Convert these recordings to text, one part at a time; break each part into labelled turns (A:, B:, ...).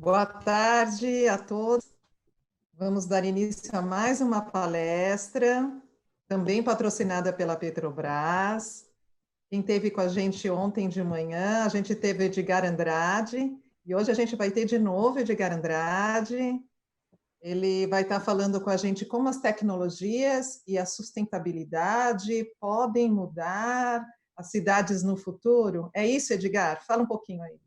A: Boa tarde a todos. Vamos dar início a mais uma palestra, também patrocinada pela Petrobras. Quem esteve com a gente ontem de manhã, a gente teve Edgar Andrade, e hoje a gente vai ter de novo Edgar Andrade. Ele vai estar falando com a gente como as tecnologias e a sustentabilidade podem mudar as cidades no futuro. É isso, Edgar? Fala um pouquinho aí.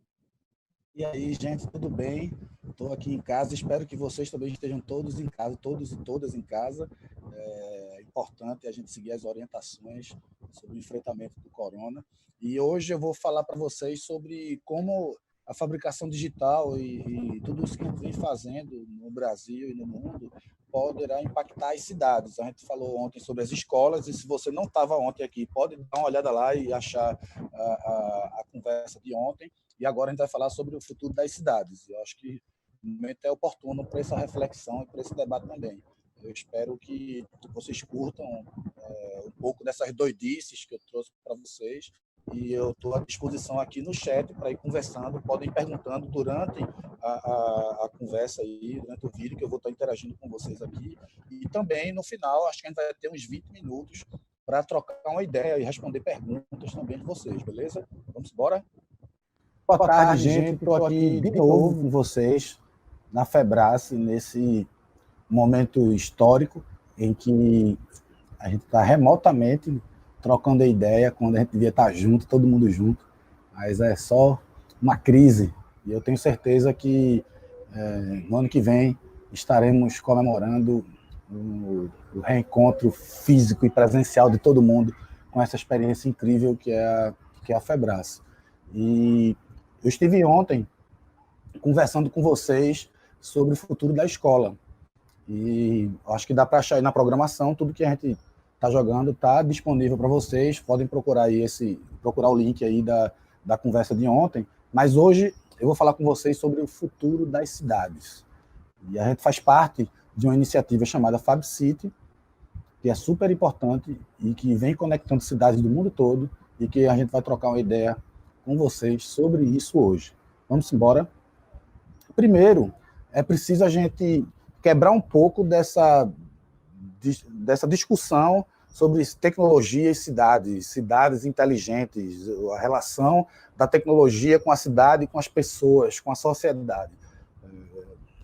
B: E aí, gente, tudo bem? Estou aqui em casa, espero que vocês também estejam todos em casa, todos e todas em casa. É importante a gente seguir as orientações sobre o enfrentamento do corona. E hoje eu vou falar para vocês sobre como a fabricação digital e tudo isso que a gente vem fazendo no Brasil e no mundo poderá impactar as cidades. A gente falou ontem sobre as escolas, e se você não estava ontem aqui, pode dar uma olhada lá e achar a conversa de ontem. E agora a gente vai falar sobre o futuro das cidades. Eu acho que o momento é oportuno para essa reflexão e para esse debate também. Eu espero que vocês curtam um pouco dessas doidices que eu trouxe para vocês. E eu estou à disposição aqui no chat para ir conversando. Podem ir perguntando durante a conversa aí, durante o vídeo, que eu vou estar interagindo com vocês aqui. E também, no final, acho que a gente vai ter uns 20 minutos para trocar uma ideia e responder perguntas também de vocês, beleza? Vamos embora? Boa tarde, gente. Estou aqui de novo com vocês na Febrace, nesse momento histórico em que a gente está remotamente trocando a ideia, quando a gente devia estar junto, todo mundo junto, mas é só uma crise. E eu tenho certeza que no ano que vem estaremos comemorando o reencontro físico e presencial de todo mundo com essa experiência incrível que é a Febrace. E eu estive ontem conversando com vocês sobre o futuro da escola. E acho que dá para achar aí na programação, tudo que a gente está jogando está disponível para vocês. Podem procurar aí procurar o link aí da conversa de ontem. Mas hoje eu vou falar com vocês sobre o futuro das cidades. E a gente faz parte de uma iniciativa chamada FabCity, que é super importante e que vem conectando cidades do mundo todo, e que a gente vai trocar uma ideia com vocês sobre isso hoje. Vamos embora? Primeiro, é preciso a gente quebrar um pouco dessa discussão sobre tecnologia e cidades inteligentes, a relação da tecnologia com a cidade, com as pessoas, com a sociedade.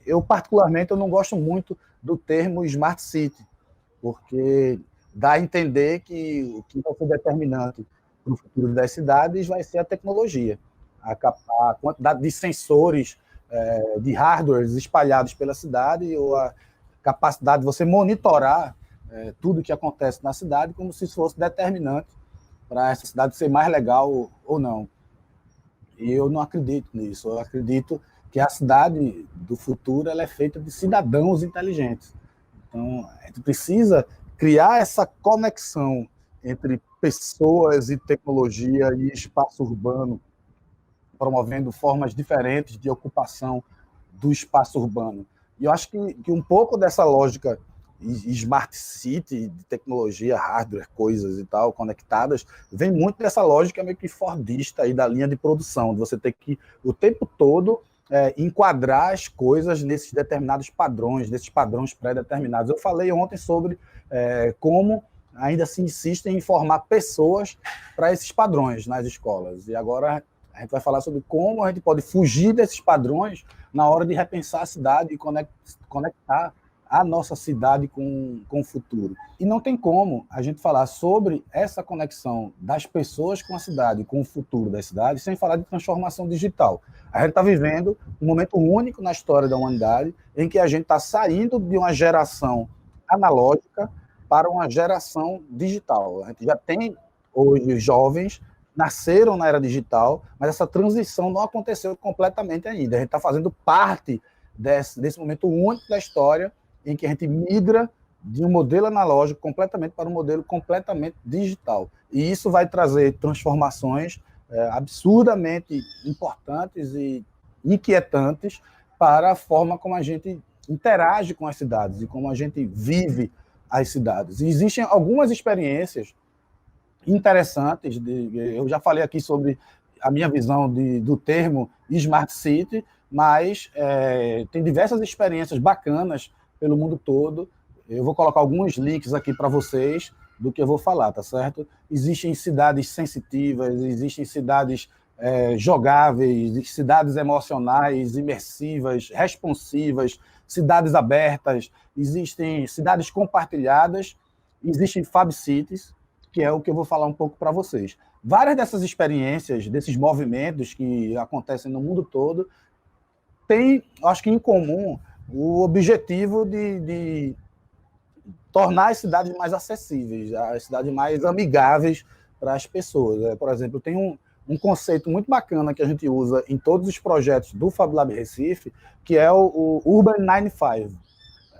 B: Eu, particularmente, eu não gosto muito do termo Smart City, porque dá a entender que o que vai ser determinante para o futuro das cidades vai ser a tecnologia, a quantidade de sensores, de hardwares espalhados pela cidade, ou a capacidade de você monitorar tudo que acontece na cidade como se fosse determinante para essa cidade ser mais legal ou não. E eu não acredito nisso. Eu acredito que a cidade do futuro ela é feita de cidadãos inteligentes. Então, a gente precisa criar essa conexão entre pessoas e tecnologia e espaço urbano, promovendo formas diferentes de ocupação do espaço urbano. E eu acho que um pouco dessa lógica Smart City, de tecnologia, hardware, coisas e tal, conectadas, vem muito dessa lógica meio que fordista aí da linha de produção, de você ter que, o tempo todo, enquadrar as coisas nesses determinados padrões, nesses padrões pré-determinados. Eu falei ontem sobre como ainda se insiste em formar pessoas para esses padrões nas escolas. E agora a gente vai falar sobre como a gente pode fugir desses padrões na hora de repensar a cidade e conectar a nossa cidade com o futuro. E não tem como a gente falar sobre essa conexão das pessoas com a cidade, com o futuro das cidades, sem falar de transformação digital. A gente está vivendo um momento único na história da humanidade em que a gente está saindo de uma geração analógica para uma geração digital. A gente já tem hoje jovens nasceram na era digital, mas essa transição não aconteceu completamente ainda. A gente está fazendo parte desse momento único da história em que a gente migra de um modelo analógico completamente para um modelo completamente digital. E isso vai trazer transformações absurdamente importantes e inquietantes para a forma como a gente interage com as cidades e como a gente vive as cidades. E existem algumas experiências interessantes. Eu já falei aqui sobre a minha visão do termo Smart City, mas tem diversas experiências bacanas pelo mundo todo. Eu vou colocar alguns links aqui para vocês do que eu vou falar, tá certo? Existem cidades sensitivas, existem cidades jogáveis, cidades emocionais, imersivas, responsivas, cidades abertas, existem cidades compartilhadas, existem Fab Cities, que é o que eu vou falar um pouco para vocês. Várias dessas experiências, desses movimentos que acontecem no mundo todo, têm, acho que em comum, o objetivo de tornar as cidades mais acessíveis, as cidades mais amigáveis para as pessoas. Por exemplo, tem um conceito muito bacana que a gente usa em todos os projetos do Fab Lab Recife, que é o Urban 95.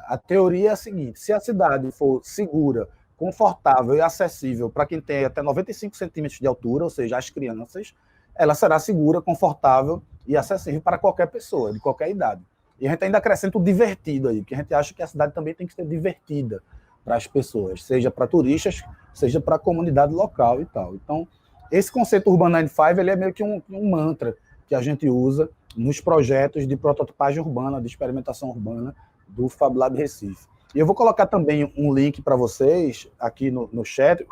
B: A teoria é a seguinte: se a cidade for segura, confortável e acessível para quem tem até 95 centímetros de altura, ou seja, as crianças, ela será segura, confortável e acessível para qualquer pessoa, de qualquer idade. E a gente ainda acrescenta o divertido aí, porque a gente acha que a cidade também tem que ser divertida para as pessoas, seja para turistas, seja para a comunidade local e tal. Então, esse conceito Urban 95 ele é meio que um mantra que a gente usa nos projetos de prototipagem urbana, de experimentação urbana do Fab Lab Recife. E eu vou colocar também um link para vocês aqui no chat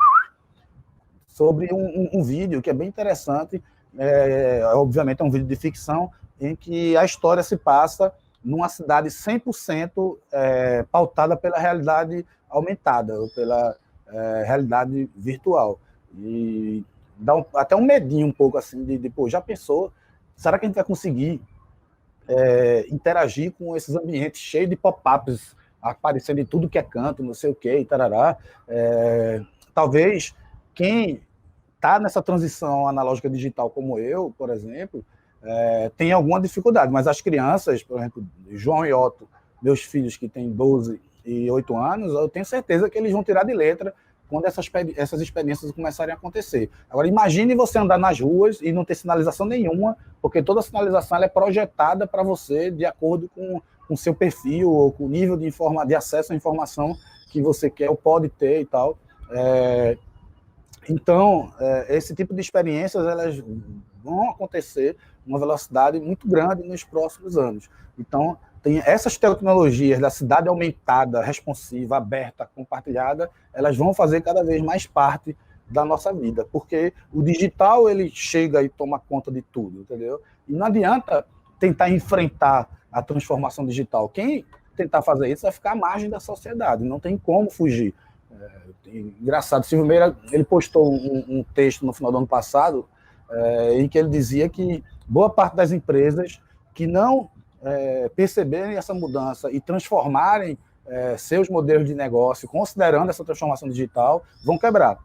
B: sobre um vídeo que é bem interessante. Obviamente é um vídeo de ficção em que a história se passa numa cidade 100% pautada pela realidade aumentada, ou pela realidade virtual. E dá até um medinho um pouco assim, pô, já pensou, será que a gente vai conseguir interagir com esses ambientes cheios de pop-ups, aparecendo em tudo que é canto, não sei o que, e tarará. Talvez quem está nessa transição analógica digital como eu, por exemplo, tem alguma dificuldade, mas as crianças, por exemplo, João e Otto, meus filhos que têm 12 e 8 anos, eu tenho certeza que eles vão tirar de letra quando essas experiências começarem a acontecer. Agora, imagine você andar nas ruas e não ter sinalização nenhuma, porque toda a sinalização ela é projetada para você de acordo com o seu perfil ou com o nível de acesso à informação que você quer ou pode ter e tal. Então, esse tipo de experiências elas vão acontecer numa velocidade muito grande nos próximos anos. Então, tem essas tecnologias da cidade aumentada, responsiva, aberta, compartilhada, elas vão fazer cada vez mais parte da nossa vida, porque o digital ele chega e toma conta de tudo, entendeu? E não adianta tentar enfrentar a transformação digital. Quem tentar fazer isso vai ficar à margem da sociedade, não tem como fugir. Engraçado, Silvio Meira ele postou um texto no final do ano passado em que ele dizia que boa parte das empresas que não perceberem essa mudança e transformarem seus modelos de negócio, considerando essa transformação digital, vão quebrar.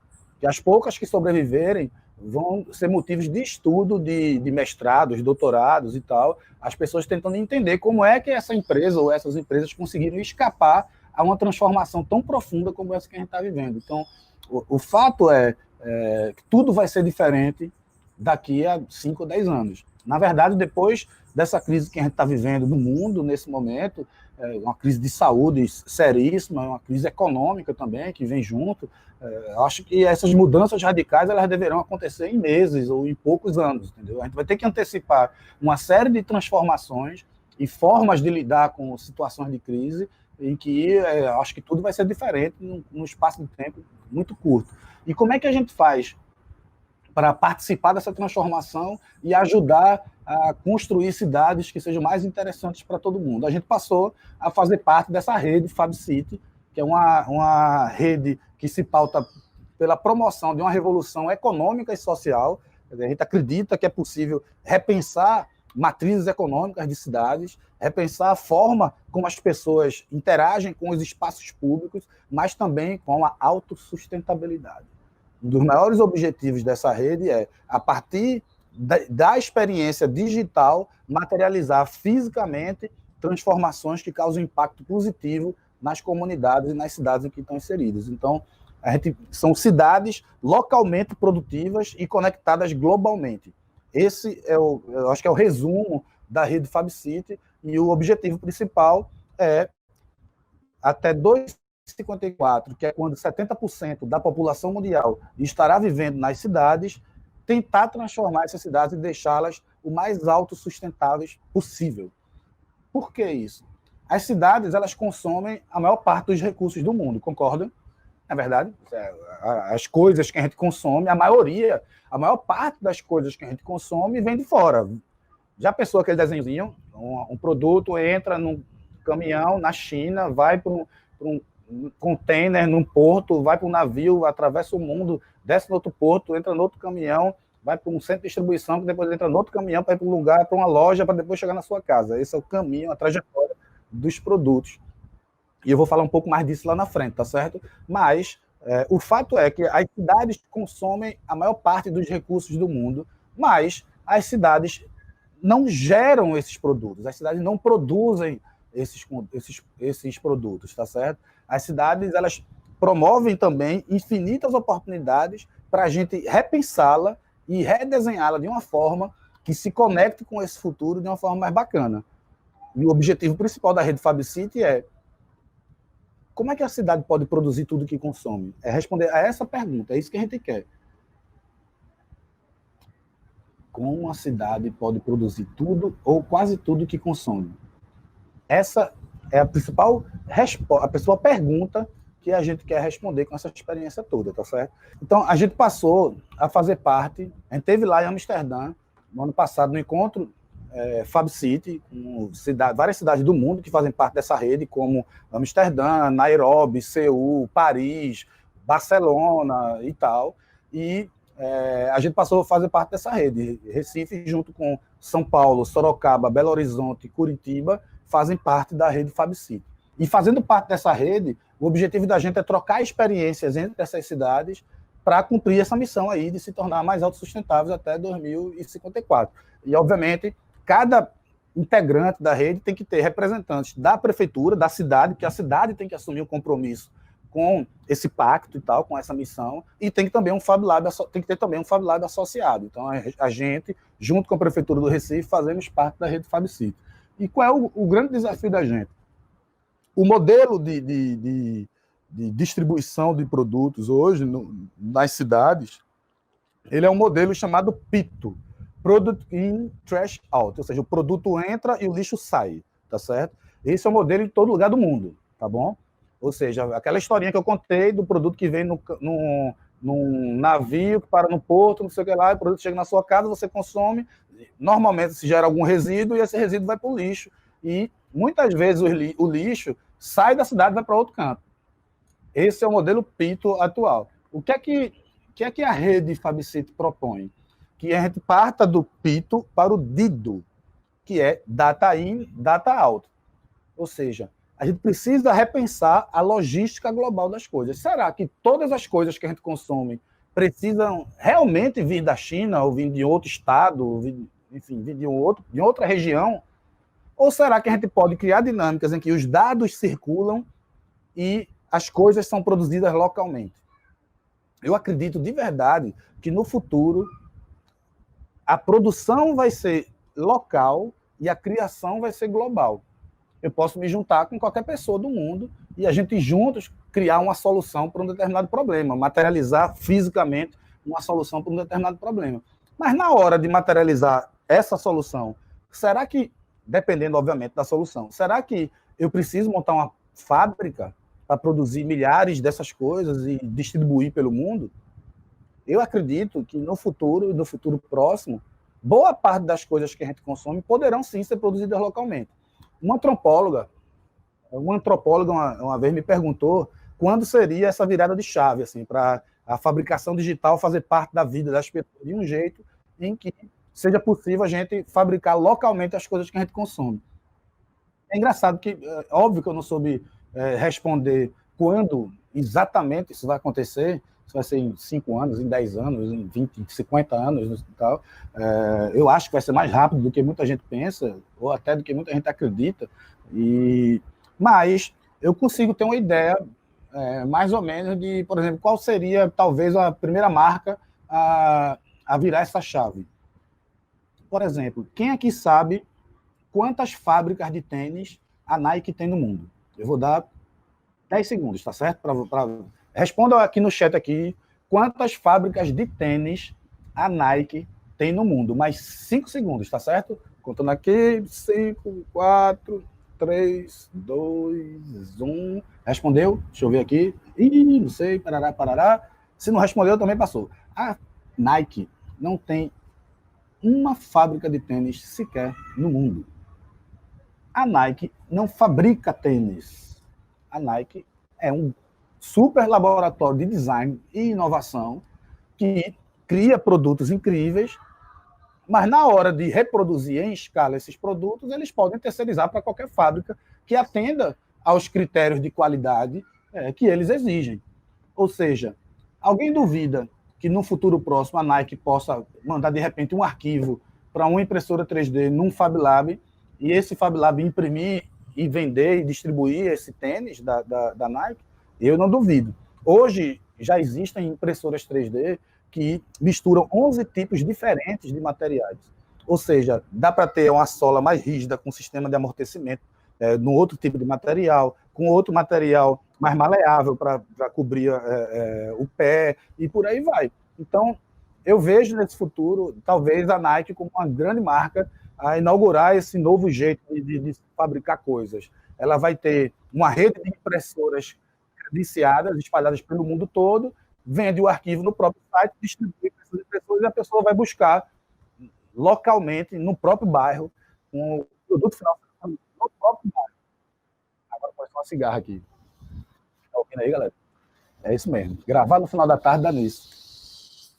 B: E as poucas que sobreviverem vão ser motivos de estudo de mestrados, doutorados e tal, as pessoas tentando entender como é que essa empresa ou essas empresas conseguiram escapar a uma transformação tão profunda como essa que a gente está vivendo. Então, o fato é que tudo vai ser diferente daqui a 5 ou 10 anos. Na verdade, depois dessa crise que a gente está vivendo no mundo, nesse momento, uma crise de saúde seríssima, uma crise econômica também, que vem junto, acho que essas mudanças radicais elas deverão acontecer em meses ou em poucos anos, entendeu? A gente vai ter que antecipar uma série de transformações e formas de lidar com situações de crise em que acho que tudo vai ser diferente num espaço de tempo muito curto. E como é que a gente faz para participar dessa transformação e ajudar a construir cidades que sejam mais interessantes para todo mundo? A gente passou a fazer parte dessa rede Fab City, que é uma rede que se pauta pela promoção de uma revolução econômica e social. A gente acredita que é possível repensar matrizes econômicas de cidades, repensar a forma como as pessoas interagem com os espaços públicos, mas também com a autossustentabilidade. Um dos maiores objetivos dessa rede é, a partir da experiência digital, materializar fisicamente transformações que causam impacto positivo nas comunidades e nas cidades em que estão inseridas. Então, são cidades localmente produtivas e conectadas globalmente. Esse eu acho que é o resumo da rede Fab City, e o objetivo principal é, até 2054, que é quando 70% da população mundial estará vivendo nas cidades, tentar transformar essas cidades e deixá-las o mais autossustentáveis possível. Por que isso? As cidades, elas consomem a maior parte dos recursos do mundo, concordam? É verdade? As coisas que a gente consome, a maior parte das coisas que a gente consome vem de fora. Já pensou aquele desenhozinho? Um produto entra num caminhão na China, vai para um container num porto, vai para um navio, atravessa o mundo, desce no outro porto, entra no outro caminhão, vai para um centro de distribuição, que depois entra no outro caminhão para ir para um lugar, para uma loja, para depois chegar na sua casa. Esse é o caminho, a trajetória dos produtos. E eu vou falar um pouco mais disso lá na frente, tá certo? Mas o fato é que as cidades consomem a maior parte dos recursos do mundo, mas as cidades não geram esses produtos, as cidades não produzem esses produtos, tá certo? As cidades, elas promovem também infinitas oportunidades para a gente repensá-la e redesenhá-la de uma forma que se conecte com esse futuro de uma forma mais bacana. E o objetivo principal da rede FabCity é: como é que a cidade pode produzir tudo que consome? É responder a essa pergunta, é isso que a gente quer. Como a cidade pode produzir tudo ou quase tudo que consome? Essa é a principal pergunta que a gente quer responder com essa experiência toda, tá certo? Então, a gente passou a fazer parte, a gente esteve lá em Amsterdã, no ano passado, no encontro FabCity, com várias cidades do mundo que fazem parte dessa rede, como Amsterdã, Nairobi, Seul, Paris, Barcelona e tal, e a gente passou a fazer parte dessa rede. Recife, junto com São Paulo, Sorocaba, Belo Horizonte e Curitiba, fazem parte da rede FabCity. E fazendo parte dessa rede, o objetivo da gente é trocar experiências entre essas cidades para cumprir essa missão aí de se tornar mais autossustentáveis até 2054. E, obviamente, cada integrante da rede tem que ter representantes da prefeitura, da cidade, que a cidade tem que assumir o compromisso com esse pacto e tal, com essa missão, e tem que também tem que ter também um Fab Lab associado. Então, a gente, junto com a prefeitura do Recife, fazemos parte da rede FabCity. E qual é o grande desafio da gente? O modelo de distribuição de produtos hoje nas cidades, ele é um modelo chamado PITO, Product In, Trash Out, ou seja, o produto entra e o lixo sai, tá certo? Esse é o modelo em todo lugar do mundo, tá bom? Ou seja, aquela historinha que eu contei do produto que vem num navio, que para no porto, não sei o que lá, o produto chega na sua casa, você consome, normalmente se gera algum resíduo e esse resíduo vai para o lixo. E muitas vezes o lixo sai da cidade e vai para outro canto. Esse é o modelo PITO atual. O que é que a rede FabCity propõe? Que a gente parta do PITO para o DIDO, que é Data In, Data Out. Ou seja, a gente precisa repensar a logística global das coisas. Será que todas as coisas que a gente consome precisam realmente vir da China, ou vir de outro estado, enfim, vir de outra região? Ou será que a gente pode criar dinâmicas em que os dados circulam e as coisas são produzidas localmente? Eu acredito de verdade que no futuro a produção vai ser local e a criação vai ser global. Eu posso me juntar com qualquer pessoa do mundo e a gente juntos criar uma solução para um determinado problema, materializar fisicamente uma solução para um determinado problema. Mas na hora de materializar essa solução, será que, dependendo, obviamente, da solução, será que eu preciso montar uma fábrica para produzir milhares dessas coisas e distribuir pelo mundo? Eu acredito que no futuro próximo, boa parte das coisas que a gente consome poderão sim ser produzidas localmente. Uma antropóloga uma vez me perguntou quando seria essa virada de chave, assim, para a fabricação digital fazer parte da vida das pessoas de um jeito em que seja possível a gente fabricar localmente as coisas que a gente consome. É engraçado que, óbvio que eu não soube responder quando exatamente isso vai acontecer, se vai ser em 5 anos, em 10 anos, em 20, em 50 anos e tal. Eu acho que vai ser mais rápido do que muita gente pensa, ou até do que muita gente acredita, mas eu consigo ter uma ideia mais ou menos de, por exemplo, qual seria talvez a primeira marca a virar essa chave. Por exemplo, quem aqui sabe quantas fábricas de tênis a Nike tem no mundo? Eu vou dar 10 segundos, tá certo? Responda aqui no chat aqui quantas fábricas de tênis a Nike tem no mundo. Mais 5 segundos, tá certo? Contando aqui, 5, 4, 3, 2, 1. Respondeu? Deixa eu ver aqui. Ih, não sei, parará, parará. Se não respondeu, também passou. A Nike não tem uma fábrica de tênis sequer no mundo. A Nike não fabrica tênis. A Nike é um super laboratório de design e inovação que cria produtos incríveis, mas na hora de reproduzir em escala esses produtos, eles podem terceirizar para qualquer fábrica que atenda aos critérios de qualidade que eles exigem. Ou seja, alguém duvida que no futuro próximo a Nike possa mandar de repente um arquivo para uma impressora 3D num Fab Lab e esse Fab Lab imprimir e vender e distribuir esse tênis da Nike? Eu não duvido. Hoje já existem impressoras 3D que misturam 11 tipos diferentes de materiais. Ou seja, dá para ter uma sola mais rígida com sistema de amortecimento no outro tipo de material, com outro material mais maleável para cobrir o pé e por aí vai. Então, eu vejo nesse futuro, talvez, a Nike como uma grande marca a inaugurar esse novo jeito de fabricar coisas. Ela vai ter uma rede de impressoras credenciadas, espalhadas pelo mundo todo, vende o arquivo no próprio site, distribui para essas impressoras e a pessoa vai buscar localmente, no próprio bairro, um produto final no próprio bairro. Agora pode ser uma cigarra aqui. Tá ouvindo aí, galera? É isso mesmo. Gravar no final da tarde dá nisso.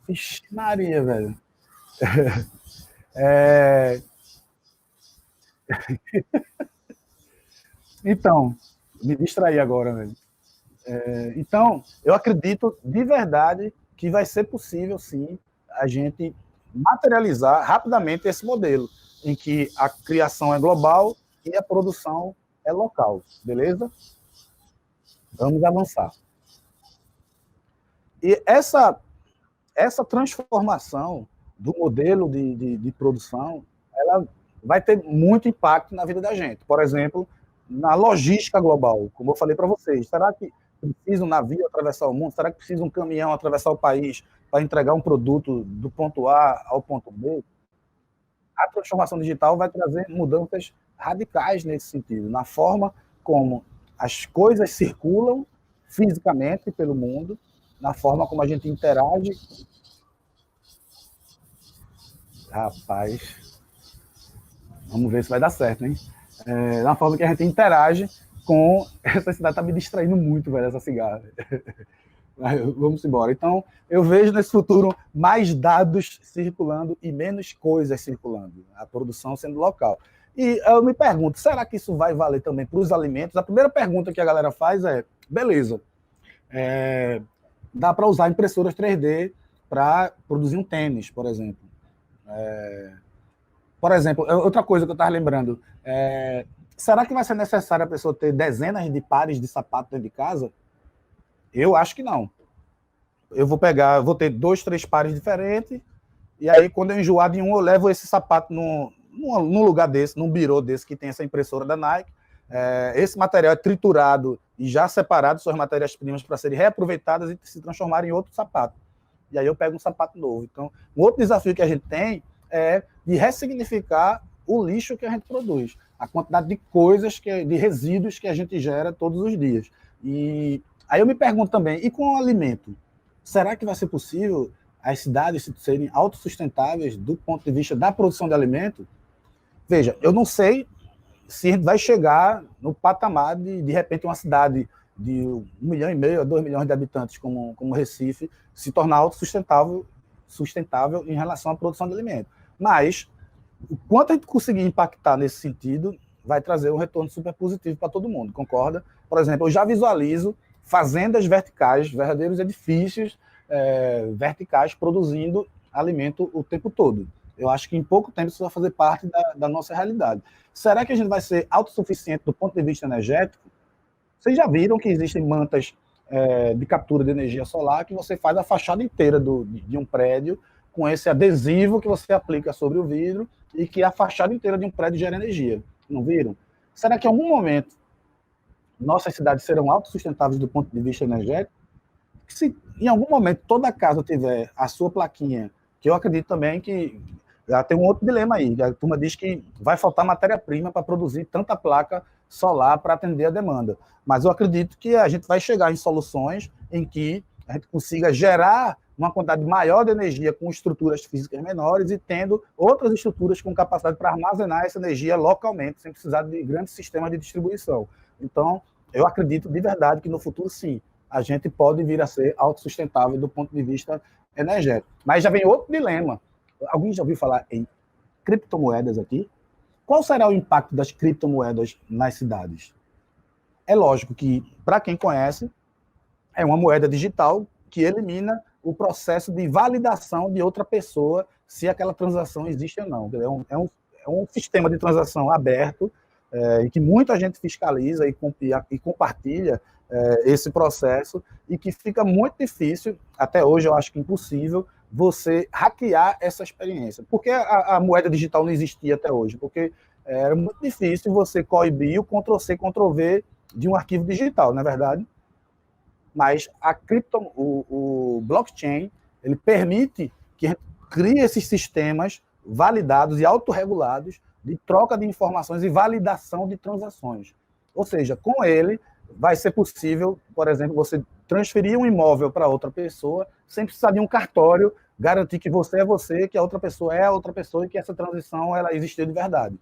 B: Vixe, Maria, velho. Então, me distraí agora, velho. Então, eu acredito de verdade que vai ser possível, sim, a gente materializar rapidamente esse modelo, em que a criação é global e a produção é local, beleza? Vamos avançar. E essa transformação do modelo de produção, ela vai ter muito impacto na vida da gente. Por exemplo, na logística global, como eu falei para vocês. Será que precisa um navio atravessar o mundo? Será que precisa um caminhão atravessar o país para entregar um produto do ponto A ao ponto B? A transformação digital vai trazer mudanças radicais nesse sentido, na forma como as coisas circulam fisicamente pelo mundo, na forma como a gente interage. Rapaz, vamos ver se vai dar certo, hein? Na forma que a gente interage com essa cidade. Está me distraindo muito, velho, essa cigarra. Vamos embora. Então, eu vejo nesse futuro mais dados circulando e menos coisas circulando, a produção sendo local. E eu me pergunto, será que isso vai valer também para os alimentos? A primeira pergunta que a galera faz é, beleza, dá para usar impressoras 3D para produzir um tênis, por exemplo. Por exemplo, outra coisa que eu estava lembrando, será que vai ser necessário a pessoa ter dezenas de pares de sapato dentro de casa? Eu acho que não. Eu vou ter 2, 3 pares diferentes, e aí quando eu enjoar de um, eu levo esse sapato num lugar desse, num birô desse que tem essa impressora da Nike. Esse material é triturado e já separado suas matérias-primas para serem reaproveitadas e se transformarem em outro sapato. E aí eu pego um sapato novo. Então, um outro desafio que a gente tem é de ressignificar o lixo que a gente produz, a quantidade de coisas, de resíduos que a gente gera todos os dias. E aí eu me pergunto também, e com o alimento? Será que vai ser possível as cidades serem autossustentáveis do ponto de vista da produção de alimento? Veja, eu não sei se a gente vai chegar no patamar de repente, uma cidade de 1,5 milhão a 2 milhões de habitantes, como Recife, se tornar autossustentável em relação à produção de alimento. Mas, o quanto a gente conseguir impactar nesse sentido, vai trazer um retorno super positivo para todo mundo, concorda? Por exemplo, eu já visualizo fazendas verticais, verdadeiros edifícios verticais, produzindo alimento o tempo todo. Eu acho que em pouco tempo isso vai fazer parte da nossa realidade. Será que a gente vai ser autossuficiente do ponto de vista energético? Vocês já viram que existem mantas de captura de energia solar que você faz a fachada inteira de um prédio com esse adesivo que você aplica sobre o vidro e que a fachada inteira de um prédio gera energia. Não viram? Será que em algum momento nossas cidades serão autossustentáveis do ponto de vista energético? Se em algum momento toda casa tiver a sua plaquinha, que eu acredito também que já tem um outro dilema aí, a turma diz que vai faltar matéria-prima para produzir tanta placa solar para atender a demanda. Mas eu acredito que a gente vai chegar em soluções em que a gente consiga gerar uma quantidade maior de energia com estruturas físicas menores e tendo outras estruturas com capacidade para armazenar essa energia localmente, sem precisar de grandes sistemas de distribuição. Então, eu acredito de verdade que no futuro, sim, a gente pode vir a ser autossustentável do ponto de vista energético. Mas já vem outro dilema. Alguém já ouviu falar em criptomoedas aqui? Qual será o impacto das criptomoedas nas cidades? É lógico que, para quem conhece, é uma moeda digital que elimina o processo de validação de outra pessoa se aquela transação existe ou não. É um sistema de transação aberto, em que muita gente fiscaliza e compartilha esse processo, e que fica muito difícil, até hoje eu acho que impossível, você hackear essa experiência. Por que a moeda digital não existia até hoje? Porque era muito difícil você coibir o Ctrl-C, Ctrl-V de um arquivo digital, não é verdade? Mas o blockchain, ele permite que a gente crie esses sistemas validados e autorregulados de troca de informações e validação de transações. Ou seja, com ele vai ser possível, por exemplo, você transferir um imóvel para outra pessoa sem precisar de um cartório, garantir que você é você, que a outra pessoa é a outra pessoa e que essa transição ela existiu de verdade.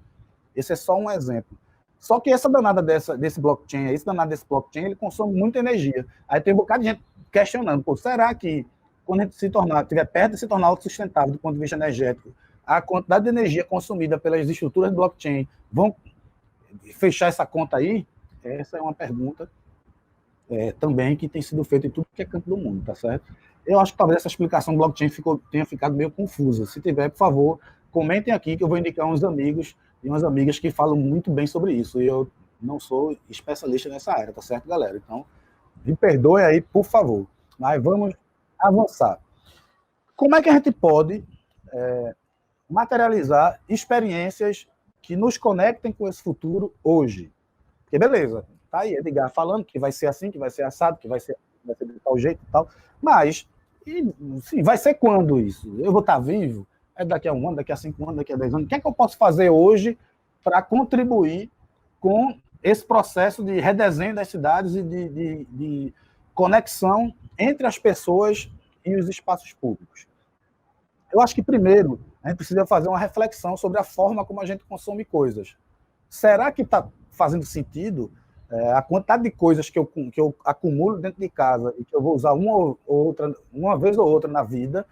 B: Esse é só um exemplo. Só que essa danada desse blockchain, ele consome muita energia. Aí tem um bocado de gente questionando, pô, será que quando a gente estiver perto de se tornar autossustentável do ponto de vista energético, a quantidade de energia consumida pelas estruturas de blockchain vão fechar essa conta aí? Essa é uma pergunta também que tem sido feita em tudo que é campo do mundo, tá certo? Eu acho que talvez essa explicação do blockchain tenha ficado meio confusa. Se tiver, por favor, comentem aqui que eu vou indicar uns amigos e umas amigas que falam muito bem sobre isso. E eu não sou especialista nessa área, tá certo, galera? Então, me perdoe aí, por favor. Mas vamos avançar. Como é que a gente pode materializar experiências que nos conectem com esse futuro hoje? Porque beleza, tá aí Edgar falando que vai ser assim, que vai ser assado, que vai ser de tal jeito e tal, mas sim, vai ser quando isso? Eu vou estar vivo? É daqui a 1 ano, daqui a 5 anos, daqui a 10 anos? O que é que eu posso fazer hoje para contribuir com esse processo de redesenho das cidades e de conexão entre as pessoas e os espaços públicos? Eu acho que, primeiro, a gente precisa fazer uma reflexão sobre a forma como a gente consome coisas. Será que está fazendo sentido a quantidade de coisas que eu acumulo dentro de casa e que eu vou usar uma vez ou outra na vida,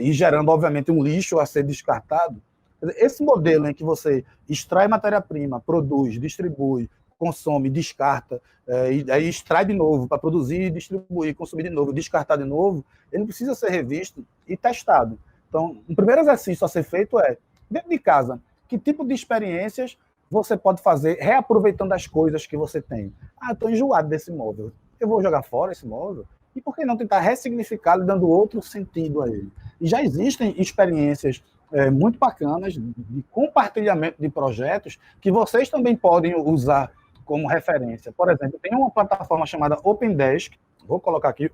B: e gerando, obviamente, um lixo a ser descartado? Esse modelo em que você extrai matéria-prima, produz, distribui, consome, descarta, e aí extrai de novo para produzir, distribuir, consumir de novo, descartar de novo, ele precisa ser revisto e testado. Então, o primeiro exercício a ser feito é, dentro de casa, que tipo de experiências você pode fazer reaproveitando as coisas que você tem? Ah, estou enjoado desse móvel. Eu vou jogar fora esse móvel? E por que não tentar ressignificá-lo e dando outro sentido a ele? E já existem experiências muito bacanas de compartilhamento de projetos que vocês também podem usar como referência. Por exemplo, tem uma plataforma chamada Opendesk, vou colocar aqui,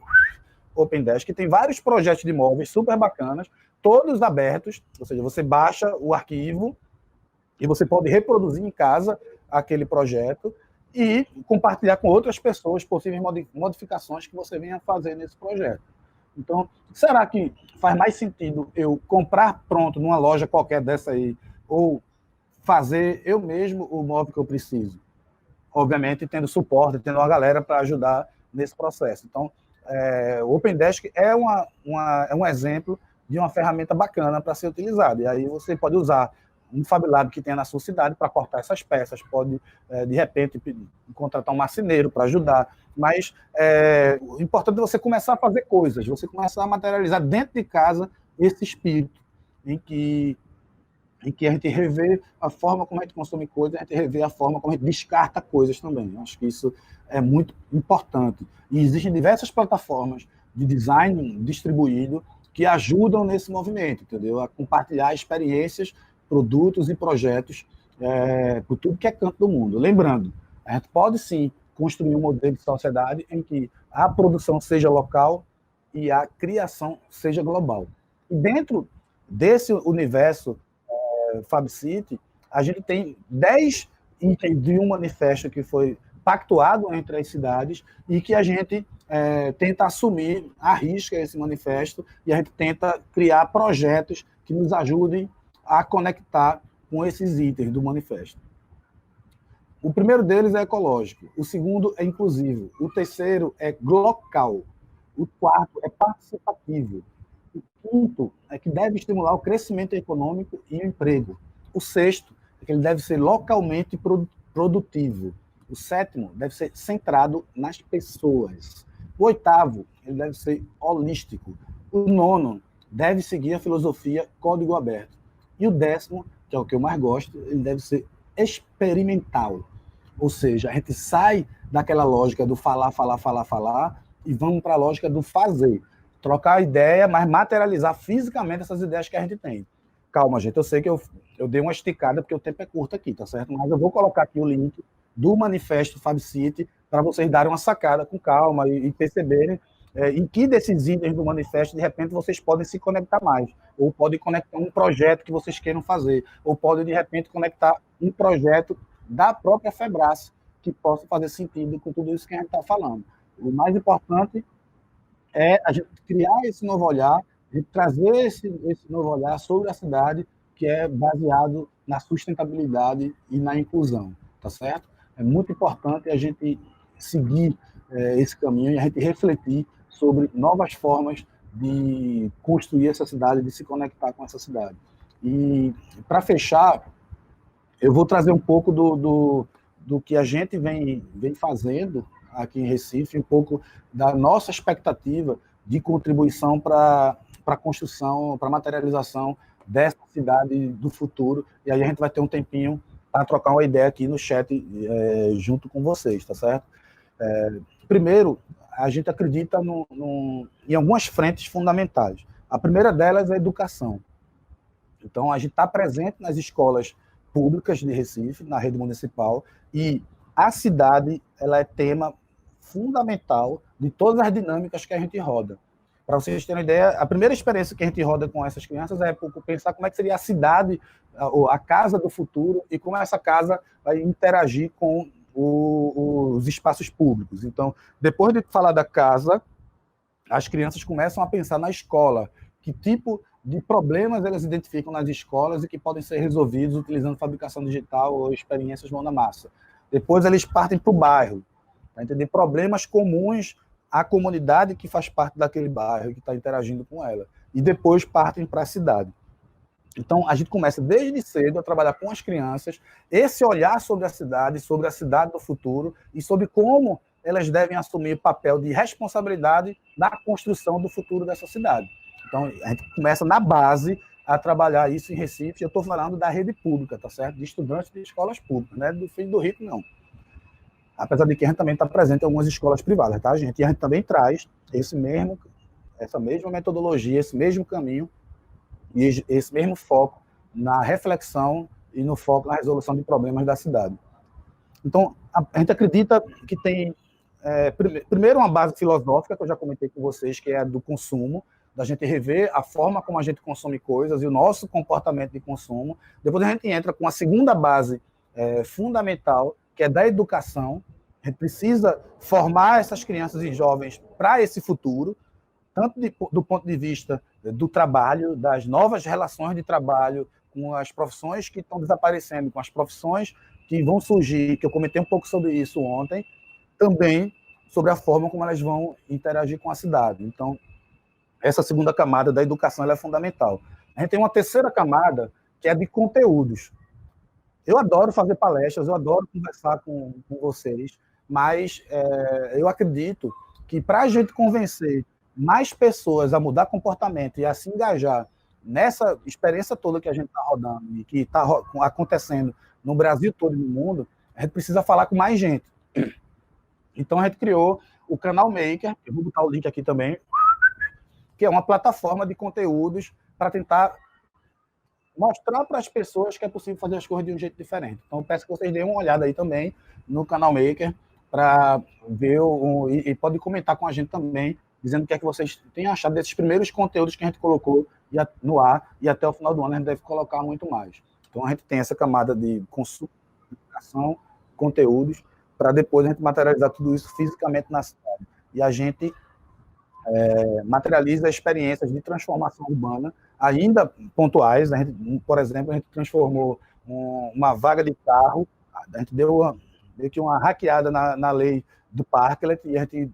B: Opendesk, que tem vários projetos de móveis super bacanas, todos abertos, ou seja, você baixa o arquivo e você pode reproduzir em casa aquele projeto e compartilhar com outras pessoas possíveis modificações que você venha fazer nesse projeto. Então, será que faz mais sentido eu comprar pronto numa loja qualquer dessa aí, ou fazer eu mesmo o móvel que eu preciso? Obviamente, tendo suporte, tendo uma galera para ajudar nesse processo. Então, o Opendesk é um exemplo de uma ferramenta bacana para ser utilizada. E aí você pode usar um Fab Lab que tenha na sua cidade para cortar essas peças, pode, de repente, contratar um marceneiro para ajudar. Mas o importante é você começar a fazer coisas, você começar a materializar dentro de casa esse espírito em que a gente revê a forma como a gente consome coisas, a gente revê a forma como a gente descarta coisas também. Eu acho que isso é muito importante. E existem diversas plataformas de design distribuído que ajudam nesse movimento, entendeu? A compartilhar experiências, produtos e projetos por tudo que é canto do mundo. Lembrando, a gente pode sim construir um modelo de sociedade em que a produção seja local e a criação seja global. E dentro desse universo FabCity, a gente tem 10 itens de um manifesto que foi pactuado entre as cidades e que a gente tenta assumir, arrisca esse manifesto e a gente tenta criar projetos que nos ajudem a conectar com esses itens do manifesto. O primeiro deles é ecológico, o segundo é inclusivo, o terceiro é local, o quarto é participativo, o quinto é que deve estimular o crescimento econômico e o emprego, o sexto é que ele deve ser localmente produtivo, o sétimo deve ser centrado nas pessoas, o oitavo ele deve ser holístico, o nono deve seguir a filosofia código aberto, e o décimo, que é o que eu mais gosto, ele deve ser experimental. Ou seja, a gente sai daquela lógica do falar e vamos para a lógica do fazer. Trocar a ideia, mas materializar fisicamente essas ideias que a gente tem. Calma, gente, eu sei que eu dei uma esticada porque o tempo é curto aqui, tá certo? Mas eu vou colocar aqui o link do manifesto FabCity para vocês darem uma sacada com calma e perceberem em que desses itens do manifesto, de repente, vocês podem se conectar mais, ou podem conectar um projeto que vocês queiram fazer, ou podem, de repente, conectar um projeto da própria FEBRAS, que possa fazer sentido com tudo isso que a gente está falando. O mais importante é a gente criar esse novo olhar, a gente trazer esse novo olhar sobre a cidade, que é baseado na sustentabilidade e na inclusão, tá certo? É muito importante a gente seguir esse caminho e a gente refletir sobre novas formas de construir essa cidade, de se conectar com essa cidade. E, para fechar, eu vou trazer um pouco do que a gente vem fazendo aqui em Recife, um pouco da nossa expectativa de contribuição para a construção, para a materialização dessa cidade do futuro. E aí a gente vai ter um tempinho para trocar uma ideia aqui no chat junto com vocês, tá certo? Primeiro, a gente acredita em algumas frentes fundamentais. A primeira delas é a educação. Então, a gente está presente nas escolas públicas de Recife, na rede municipal, e a cidade ela é tema fundamental de todas as dinâmicas que a gente roda. Para vocês terem uma ideia, a primeira experiência que a gente roda com essas crianças é pensar como é que seria a cidade, a casa do futuro, e como essa casa vai interagir com os espaços públicos. Então, depois de falar da casa, as crianças começam a pensar na escola, que tipo de problemas elas identificam nas escolas e que podem ser resolvidos utilizando fabricação digital ou experiências mão na massa. Depois eles partem para o bairro, para entender problemas comuns à comunidade que faz parte daquele bairro, que está interagindo com ela. E depois partem para a cidade. Então, a gente começa desde cedo a trabalhar com as crianças esse olhar sobre a cidade do futuro e sobre como elas devem assumir o papel de responsabilidade na construção do futuro dessa cidade. Então, a gente começa na base a trabalhar isso em Recife. Eu estou falando da rede pública, tá certo? De estudantes de escolas públicas, não é do filho do rico, não. Apesar de que a gente também está presente em algumas escolas privadas, tá, gente? E a gente também traz essa mesma metodologia, esse mesmo caminho e esse mesmo foco na reflexão e no foco na resolução de problemas da cidade. Então, a gente acredita que tem, primeiro, uma base filosófica, que eu já comentei com vocês, que é a do consumo, da gente rever a forma como a gente consome coisas e o nosso comportamento de consumo. Depois a gente entra com a segunda base fundamental, que é da educação. A gente precisa formar essas crianças e jovens para esse futuro, tanto do ponto de vista do trabalho, das novas relações de trabalho, com as profissões que estão desaparecendo, com as profissões que vão surgir, que eu comentei um pouco sobre isso ontem, também sobre a forma como elas vão interagir com a cidade. Então, essa segunda camada da educação ela é fundamental. A gente tem uma terceira camada, que é de conteúdos. Eu adoro fazer palestras, eu adoro conversar com vocês, mas eu acredito que para a gente convencer mais pessoas a mudar comportamento e a se engajar nessa experiência toda que a gente está rodando e que está acontecendo no Brasil todo e no mundo, a gente precisa falar com mais gente. Então, a gente criou o Canal Maker, eu vou botar o link aqui também, que é uma plataforma de conteúdos para tentar mostrar para as pessoas que é possível fazer as coisas de um jeito diferente. Então, eu peço que vocês deem uma olhada aí também no Canal Maker. para ver e pode comentar com a gente também, dizendo o que é que vocês têm achado desses primeiros conteúdos que a gente colocou no ar, e até o final do ano a gente deve colocar muito mais. Então a gente tem essa camada de consumo, educação, conteúdos, para depois a gente materializar tudo isso fisicamente na cidade. E a gente materializa experiências de transformação urbana, ainda pontuais. A gente, por exemplo, a gente transformou uma vaga de carro, a gente deu meio que uma hackeada na lei do Parklet, e a gente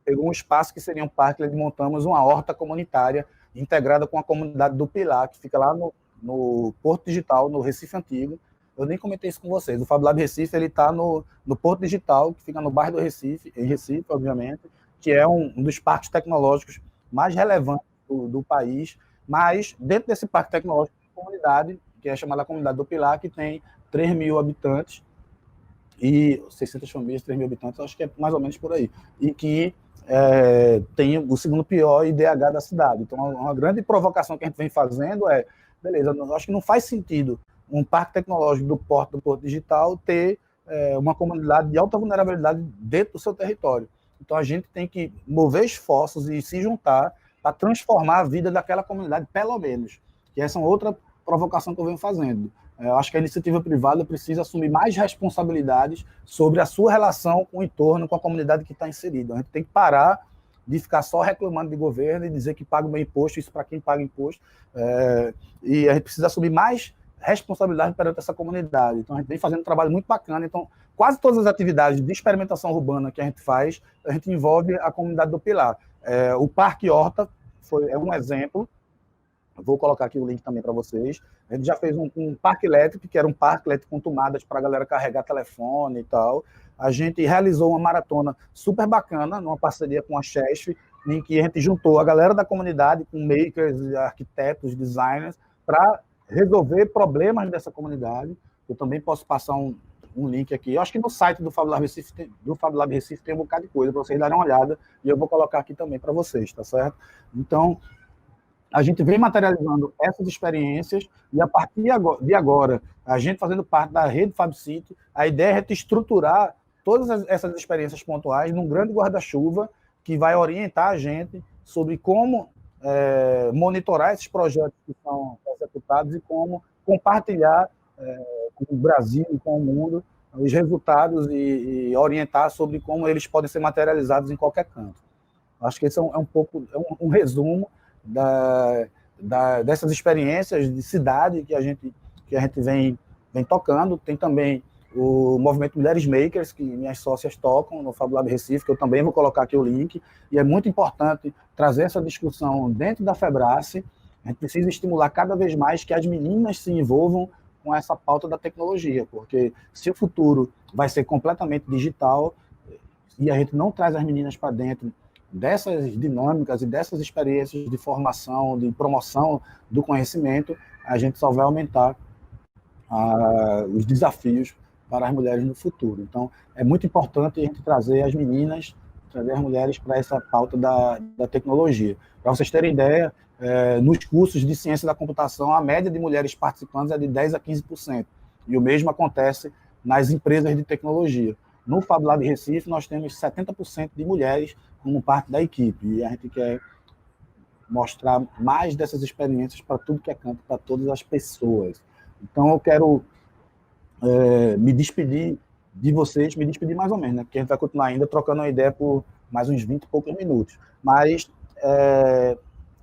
B: pegou um espaço que seria um Parklet e montamos uma horta comunitária integrada com a comunidade do Pilar, que fica lá no Porto Digital, no Recife Antigo. Eu nem comentei isso com vocês. O Fab Lab Recife está no Porto Digital, que fica no bairro do Recife, em Recife, obviamente, que é um dos parques tecnológicos mais relevantes do país. Mas, dentro desse parque tecnológico, tem uma comunidade, que é chamada Comunidade do Pilar, que tem 3 mil habitantes, e 600 famílias, 3 mil habitantes, acho que é mais ou menos por aí. E que tem o segundo pior IDH da cidade. Então, uma grande provocação que a gente vem fazendo é, beleza, eu acho que não faz sentido um parque tecnológico do Porto Digital ter uma comunidade de alta vulnerabilidade dentro do seu território. Então, a gente tem que mover esforços e se juntar para transformar a vida daquela comunidade, pelo menos. Que essa é outra provocação que eu venho fazendo. Eu acho que a iniciativa privada precisa assumir mais responsabilidades sobre a sua relação com o entorno, com a comunidade que está inserida. A gente tem que parar de ficar só reclamando de governo e dizer que paga o meu imposto, isso para quem paga imposto. E a gente precisa assumir mais responsabilidade perante essa comunidade. Então, a gente vem fazendo um trabalho muito bacana. Então, quase todas as atividades de experimentação urbana que a gente faz, a gente envolve a comunidade do Pilar. O Parque Horta é um exemplo. Vou colocar aqui o link também para vocês. A gente já fez um parque elétrico, que era um parque elétrico com tomadas para a galera carregar telefone e tal. A gente realizou uma maratona super bacana, numa parceria com a Chesf, em que a gente juntou a galera da comunidade com makers, arquitetos, designers, para resolver problemas dessa comunidade. Eu também posso passar um link aqui. Eu acho que no site do Fab Lab Recife tem um bocado de coisa para vocês darem uma olhada, e eu vou colocar aqui também para vocês, tá certo? Então, a gente vem materializando essas experiências, e a partir de agora, a gente fazendo parte da rede FabCity, a ideia é estruturar todas essas experiências pontuais num grande guarda-chuva que vai orientar a gente sobre como monitorar esses projetos que são executados e como compartilhar com o Brasil e com o mundo os resultados e orientar sobre como eles podem ser materializados em qualquer canto. Acho que esse é um pouco um resumo dessas experiências de cidade que a gente vem tocando. Tem também o movimento Mulheres Makers, que minhas sócias tocam no Fab Lab Recife, que eu também vou colocar aqui o link, e é muito importante trazer essa discussão dentro da Febrace. A gente precisa estimular cada vez mais que as meninas se envolvam com essa pauta da tecnologia, porque se o futuro vai ser completamente digital e a gente não traz as meninas para dentro dessas dinâmicas e dessas experiências de formação, de promoção do conhecimento, a gente só vai aumentar os desafios para as mulheres no futuro. Então, é muito importante a gente trazer as meninas, trazer as mulheres para essa pauta da tecnologia. Para vocês terem ideia, nos cursos de ciência da computação, a média de mulheres participantes é de 10% a 15%. E o mesmo acontece nas empresas de tecnologia. No Fab Lab Recife, nós temos 70% de mulheres como parte da equipe, e a gente quer mostrar mais dessas experiências para tudo que é canto, para todas as pessoas. Então, eu quero me despedir de vocês, me despedir mais ou menos, né? Porque a gente vai continuar ainda trocando uma ideia por mais uns 20 e poucos minutos. Mas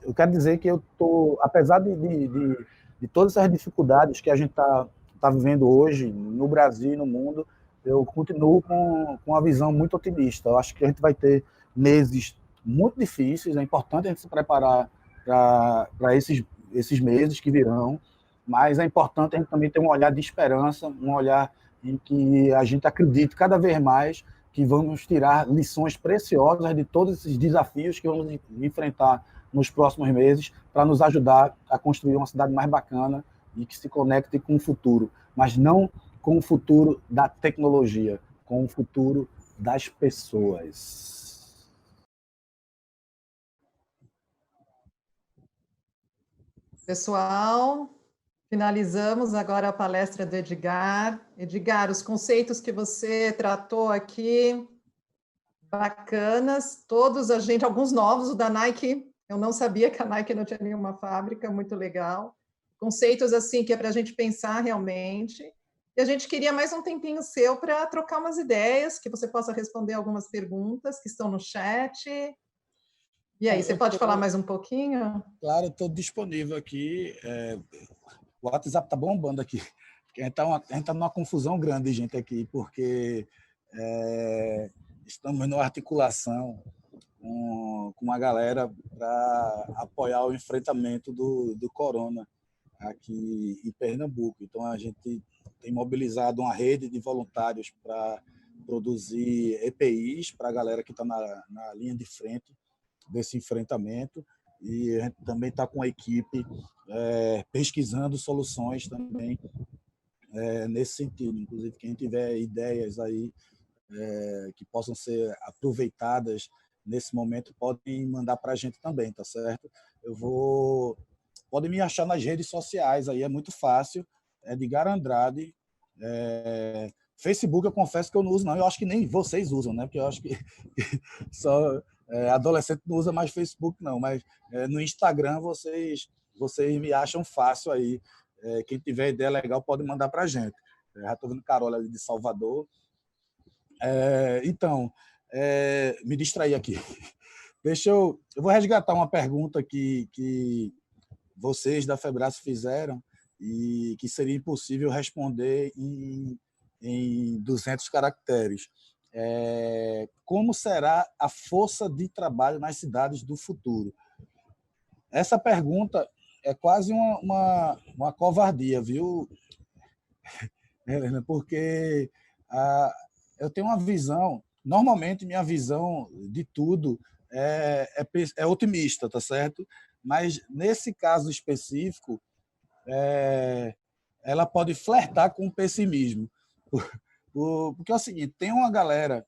B: eu quero dizer que eu estou, apesar de todas essas dificuldades que a gente está vivendo hoje no Brasil e no mundo, eu continuo com uma visão muito otimista. Eu acho que a gente vai ter meses muito difíceis, é importante a gente se preparar para esses meses que virão, mas é importante a gente também ter um olhar de esperança, um olhar em que a gente acredite cada vez mais que vamos tirar lições preciosas de todos esses desafios que vamos enfrentar nos próximos meses para nos ajudar a construir uma cidade mais bacana e que se conecte com o futuro, mas não com o futuro da tecnologia, com o futuro das pessoas.
A: Pessoal, finalizamos agora a palestra do Edgar. Edgar, os conceitos que você tratou aqui bacanas, todos a gente, alguns novos, o da Nike, eu não sabia que a Nike não tinha nenhuma fábrica, muito legal. Conceitos assim que é para a gente pensar realmente. E a gente queria mais um tempinho seu para trocar umas ideias, que você possa responder algumas perguntas que estão no chat. E aí, você pode falar mais um pouquinho?
B: Claro, eu estou disponível aqui. O WhatsApp está bombando aqui. A gente está numa confusão grande, gente, aqui, porque estamos numa articulação com a galera para apoiar o enfrentamento do corona aqui em Pernambuco. Então, a gente tem mobilizado uma rede de voluntários para produzir EPIs para a galera que está na linha de frente desse enfrentamento, e a gente também está com a equipe pesquisando soluções também nesse sentido. Inclusive, quem tiver ideias aí que possam ser aproveitadas nesse momento, podem mandar para a gente também, tá certo? Podem me achar nas redes sociais, aí é muito fácil, Edgar Andrade. Facebook, eu confesso que eu não uso, não. Eu acho que nem vocês usam, né? Porque eu acho que só adolescente não usa mais Facebook, não. Mas no Instagram vocês me acham fácil aí. Quem tiver ideia legal pode mandar para a gente. Já estou vendo Carola ali de Salvador. Então, me distraí aqui. Eu vou resgatar uma pergunta que vocês da Febrace fizeram e que seria impossível responder em 200 caracteres. Como será a força de trabalho nas cidades do futuro? Essa pergunta é quase uma covardia, viu, Helena? Porque eu tenho uma visão, normalmente minha visão de tudo é otimista, tá certo? Mas nesse caso específico, ela pode flertar com o pessimismo. Porque é o seguinte, tem uma galera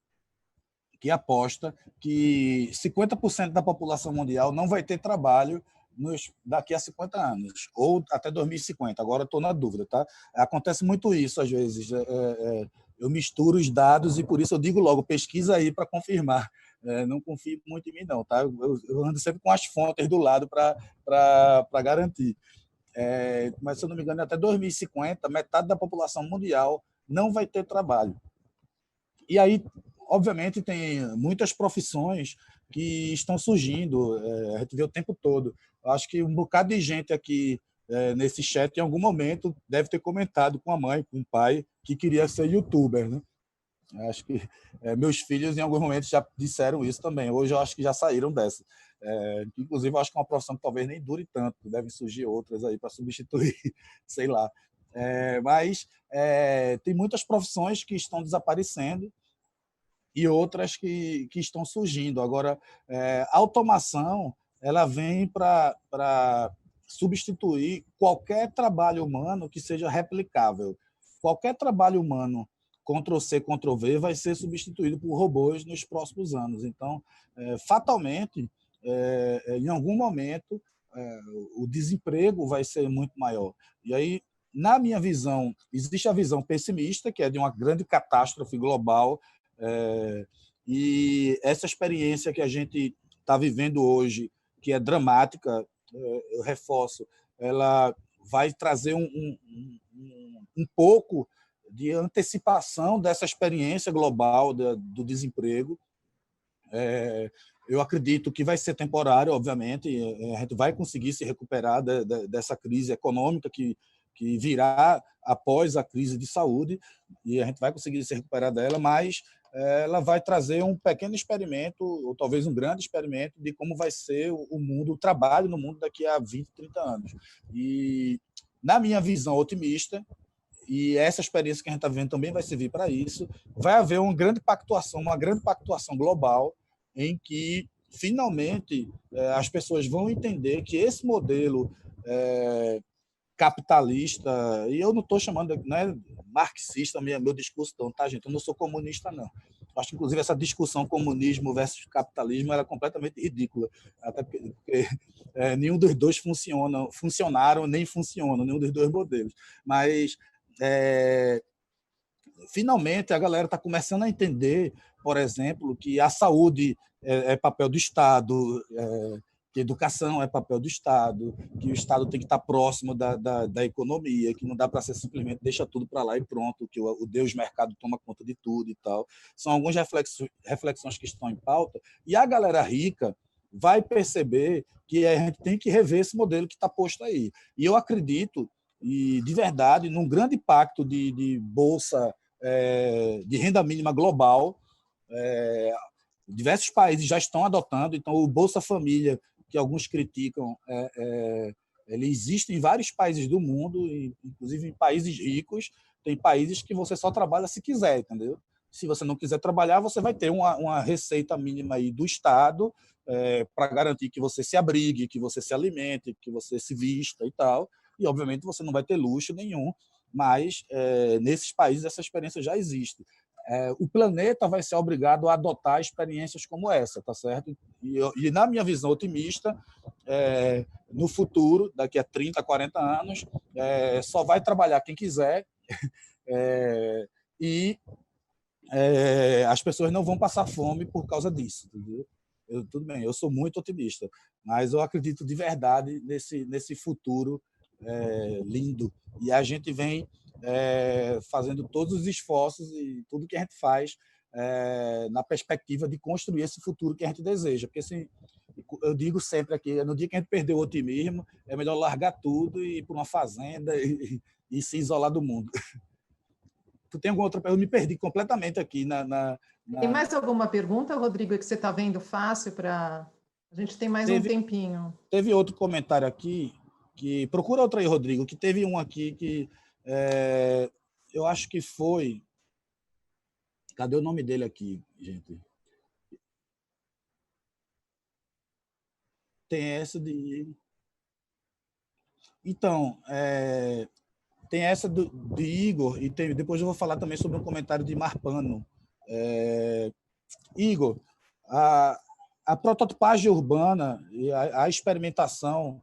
B: que aposta que 50% da população mundial não vai ter trabalho daqui a 50 anos, ou até 2050. Agora estou na dúvida, tá? Acontece muito isso às vezes. Eu misturo os dados e por isso eu digo logo, pesquisa aí para confirmar. Não confio muito em mim, não, tá? Eu ando sempre com as fontes do lado para garantir. Mas, se eu não me engano, até 2050, metade da população mundial não vai ter trabalho. E aí, obviamente, tem muitas profissões que estão surgindo, a gente vê o tempo todo. Acho que um bocado de gente aqui nesse chat, em algum momento, deve ter comentado com a mãe, com o pai, que queria ser youtuber, né? Acho que meus filhos, em algum momento, já disseram isso também. Hoje, eu acho que já saíram dessa. Inclusive, eu acho que é uma profissão que talvez nem dure tanto, devem surgir outras aí para substituir, sei lá. Mas tem muitas profissões que estão desaparecendo e outras que estão surgindo. Agora, a automação ela vem para substituir qualquer trabalho humano que seja replicável. Qualquer trabalho humano, Ctrl+C, Ctrl+V, vai ser substituído por robôs nos próximos anos. Então, fatalmente, em algum momento, o desemprego vai ser muito maior. E aí, na minha visão, existe a visão pessimista, que é de uma grande catástrofe global, e essa experiência que a gente está vivendo hoje, que é dramática, eu reforço, ela vai trazer um pouco de antecipação dessa experiência global do desemprego. Eu acredito que vai ser temporário, obviamente, a gente vai conseguir se recuperar dessa crise econômica que virá após a crise de saúde, e a gente vai conseguir se recuperar dela, mas ela vai trazer um pequeno experimento, ou talvez um grande experimento, de como vai ser o mundo, o trabalho no mundo daqui a 20, 30 anos. E, na minha visão otimista, e essa experiência que a gente está vivendo também vai servir para isso, vai haver uma grande pactuação global, em que, finalmente, as pessoas vão entender que esse modelo capitalista, e eu não estou chamando, não é marxista meu discurso, não, tá, gente? Eu não sou comunista, não. Acho que, inclusive, essa discussão comunismo versus capitalismo era completamente ridícula, até porque nenhum dos dois funcionaram, nem funcionam, nenhum dos dois modelos. Mas, finalmente, a galera está começando a entender por exemplo, que a saúde é papel do Estado, que a educação é papel do Estado, que o Estado tem que estar próximo da economia, que não dá para ser simplesmente deixa tudo para lá e pronto, que o Deus mercado toma conta de tudo e tal. São algumas reflexões que estão em pauta, e a galera rica vai perceber que a gente tem que rever esse modelo que está posto aí. E eu acredito, e de verdade, num grande pacto de bolsa, de renda mínima global. Diversos países já estão adotando, então o Bolsa Família, que alguns criticam, ele existe em vários países do mundo, inclusive em países ricos. Tem países que você só trabalha se quiser, entendeu? Se você não quiser trabalhar, você vai ter uma receita mínima aí do Estado, para garantir que você se abrigue, que você se alimente, que você se vista e tal. E, obviamente, você não vai ter luxo nenhum, mas nesses países essa experiência já existe. O planeta vai ser obrigado a adotar experiências como essa, tá certo? E na minha visão otimista, no futuro, daqui a 30, 40 anos, só vai trabalhar quem quiser, e as pessoas não vão passar fome por causa disso, entendeu? Tudo bem, eu sou muito otimista, mas eu acredito de verdade nesse futuro lindo. E a gente vem fazendo todos os esforços e tudo que a gente faz na perspectiva de construir esse futuro que a gente deseja. Porque, assim, eu digo sempre aqui, no dia que a gente perder o otimismo, é melhor largar tudo e ir para uma fazenda e se isolar do mundo. Tu tem alguma outra pergunta? Eu me perdi completamente aqui
A: Tem mais alguma pergunta, Rodrigo, que você está vendo fácil para... A gente tem mais um tempinho.
B: Teve outro comentário aqui, que procura outro aí, Rodrigo, que teve um aqui que eu acho que foi... Cadê o nome dele aqui, gente? Tem essa de... Então, tem essa de Igor, e depois eu vou falar também sobre um comentário de Marpano. Igor, a prototipagem urbana e a experimentação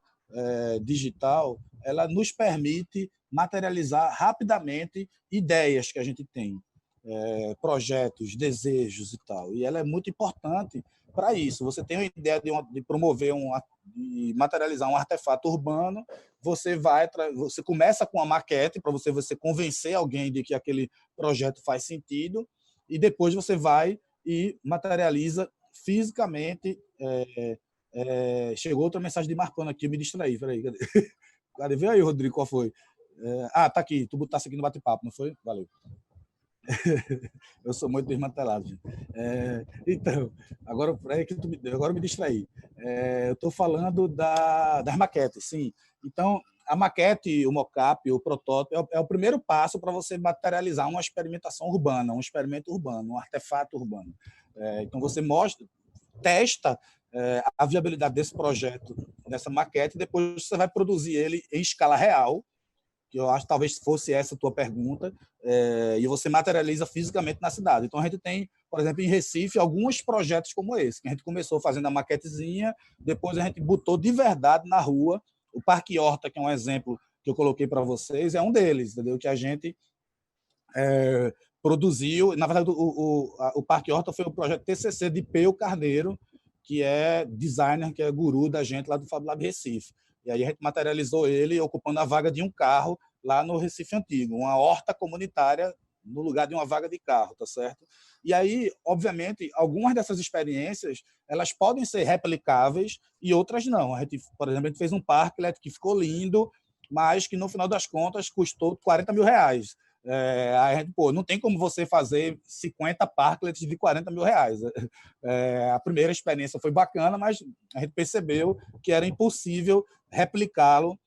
B: digital, ela nos permite materializar rapidamente ideias que a gente tem, projetos, desejos e tal. E ela é muito importante para isso. Você tem a ideia de promover, de materializar um artefato urbano, você começa com uma maquete para você convencer alguém de que aquele projeto faz sentido, e depois você vai e materializa fisicamente. Chegou outra mensagem de Marcano aqui, eu me distraí. Peraí, cadê? Vê aí, Rodrigo, qual foi? Tá aqui. Tu botasse aqui no bate-papo, não foi? Valeu. Eu sou muito desmantelado, gente. Então, agora eu me distraí. Eu estou falando das maquetes, sim. Então, a maquete, o mockup, o protótipo é o primeiro passo para você materializar uma experimentação urbana, um experimento urbano, um artefato urbano. Então, você testa a viabilidade desse projeto, dessa maquete, e depois você vai produzir ele em escala real, que eu acho que talvez fosse essa a tua pergunta, e você materializa fisicamente na cidade. Então, a gente tem, por exemplo, em Recife, alguns projetos como esse, que a gente começou fazendo a maquetezinha, depois a gente botou de verdade na rua. O Parque Horta, que é um exemplo que eu coloquei para vocês, é um deles, entendeu? Que a gente produziu. Na verdade, o Parque Horta foi o projeto TCC de Peu Carneiro, que é designer, que é guru da gente lá do Fab Lab Recife. E aí a gente materializou ele ocupando a vaga de um carro lá no Recife Antigo, uma horta comunitária no lugar de uma vaga de carro, tá certo? E aí, obviamente, algumas dessas experiências, elas podem ser replicáveis e outras não. A gente, por exemplo, a gente fez um parque que ficou lindo, mas que no final das contas custou 40 mil reais. A gente, não tem como você fazer 50 parklets de 40 mil reais. A primeira experiência foi bacana, mas a gente percebeu que era impossível replicá-lo,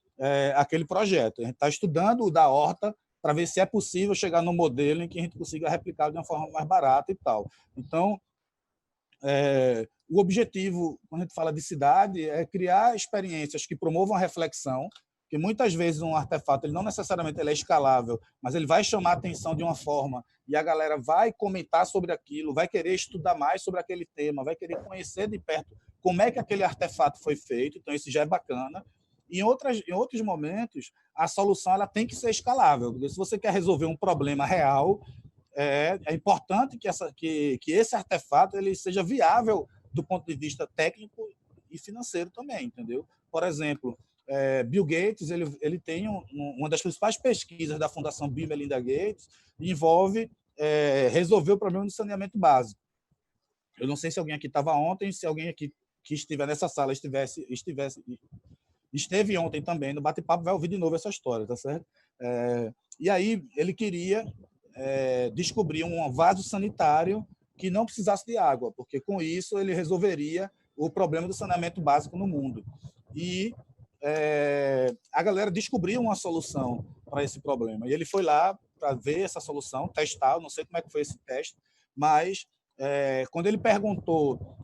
B: aquele projeto. A gente está estudando o da horta para ver se é possível chegar num modelo em que a gente consiga replicar de uma forma mais barata e tal. Então, o objetivo, quando a gente fala de cidade, é criar experiências que promovam a reflexão, que muitas vezes um artefato ele não necessariamente ele é escalável, mas ele vai chamar a atenção de uma forma e a galera vai comentar sobre aquilo, vai querer estudar mais sobre aquele tema, vai querer conhecer de perto como é que aquele artefato foi feito. Então, isso já é bacana. Em outros momentos, a solução ela tem que ser escalável, porque se você quer resolver um problema real, é importante que esse artefato ele seja viável do ponto de vista técnico e financeiro também, entendeu? Por exemplo, Bill Gates ele tem uma das principais pesquisas da Fundação Bill e Melinda Gates envolve resolver o problema do saneamento básico. Eu não sei se alguém aqui estava ontem, se alguém aqui que estiver nessa sala esteve ontem também no bate-papo, vai ouvir de novo essa história, tá certo? E aí ele queria descobrir um vaso sanitário que não precisasse de água, porque com isso ele resolveria o problema do saneamento básico no mundo. E a galera descobriu uma solução para esse problema. E ele foi lá para ver essa solução, testar, não sei como é que foi esse teste, mas quando ele perguntou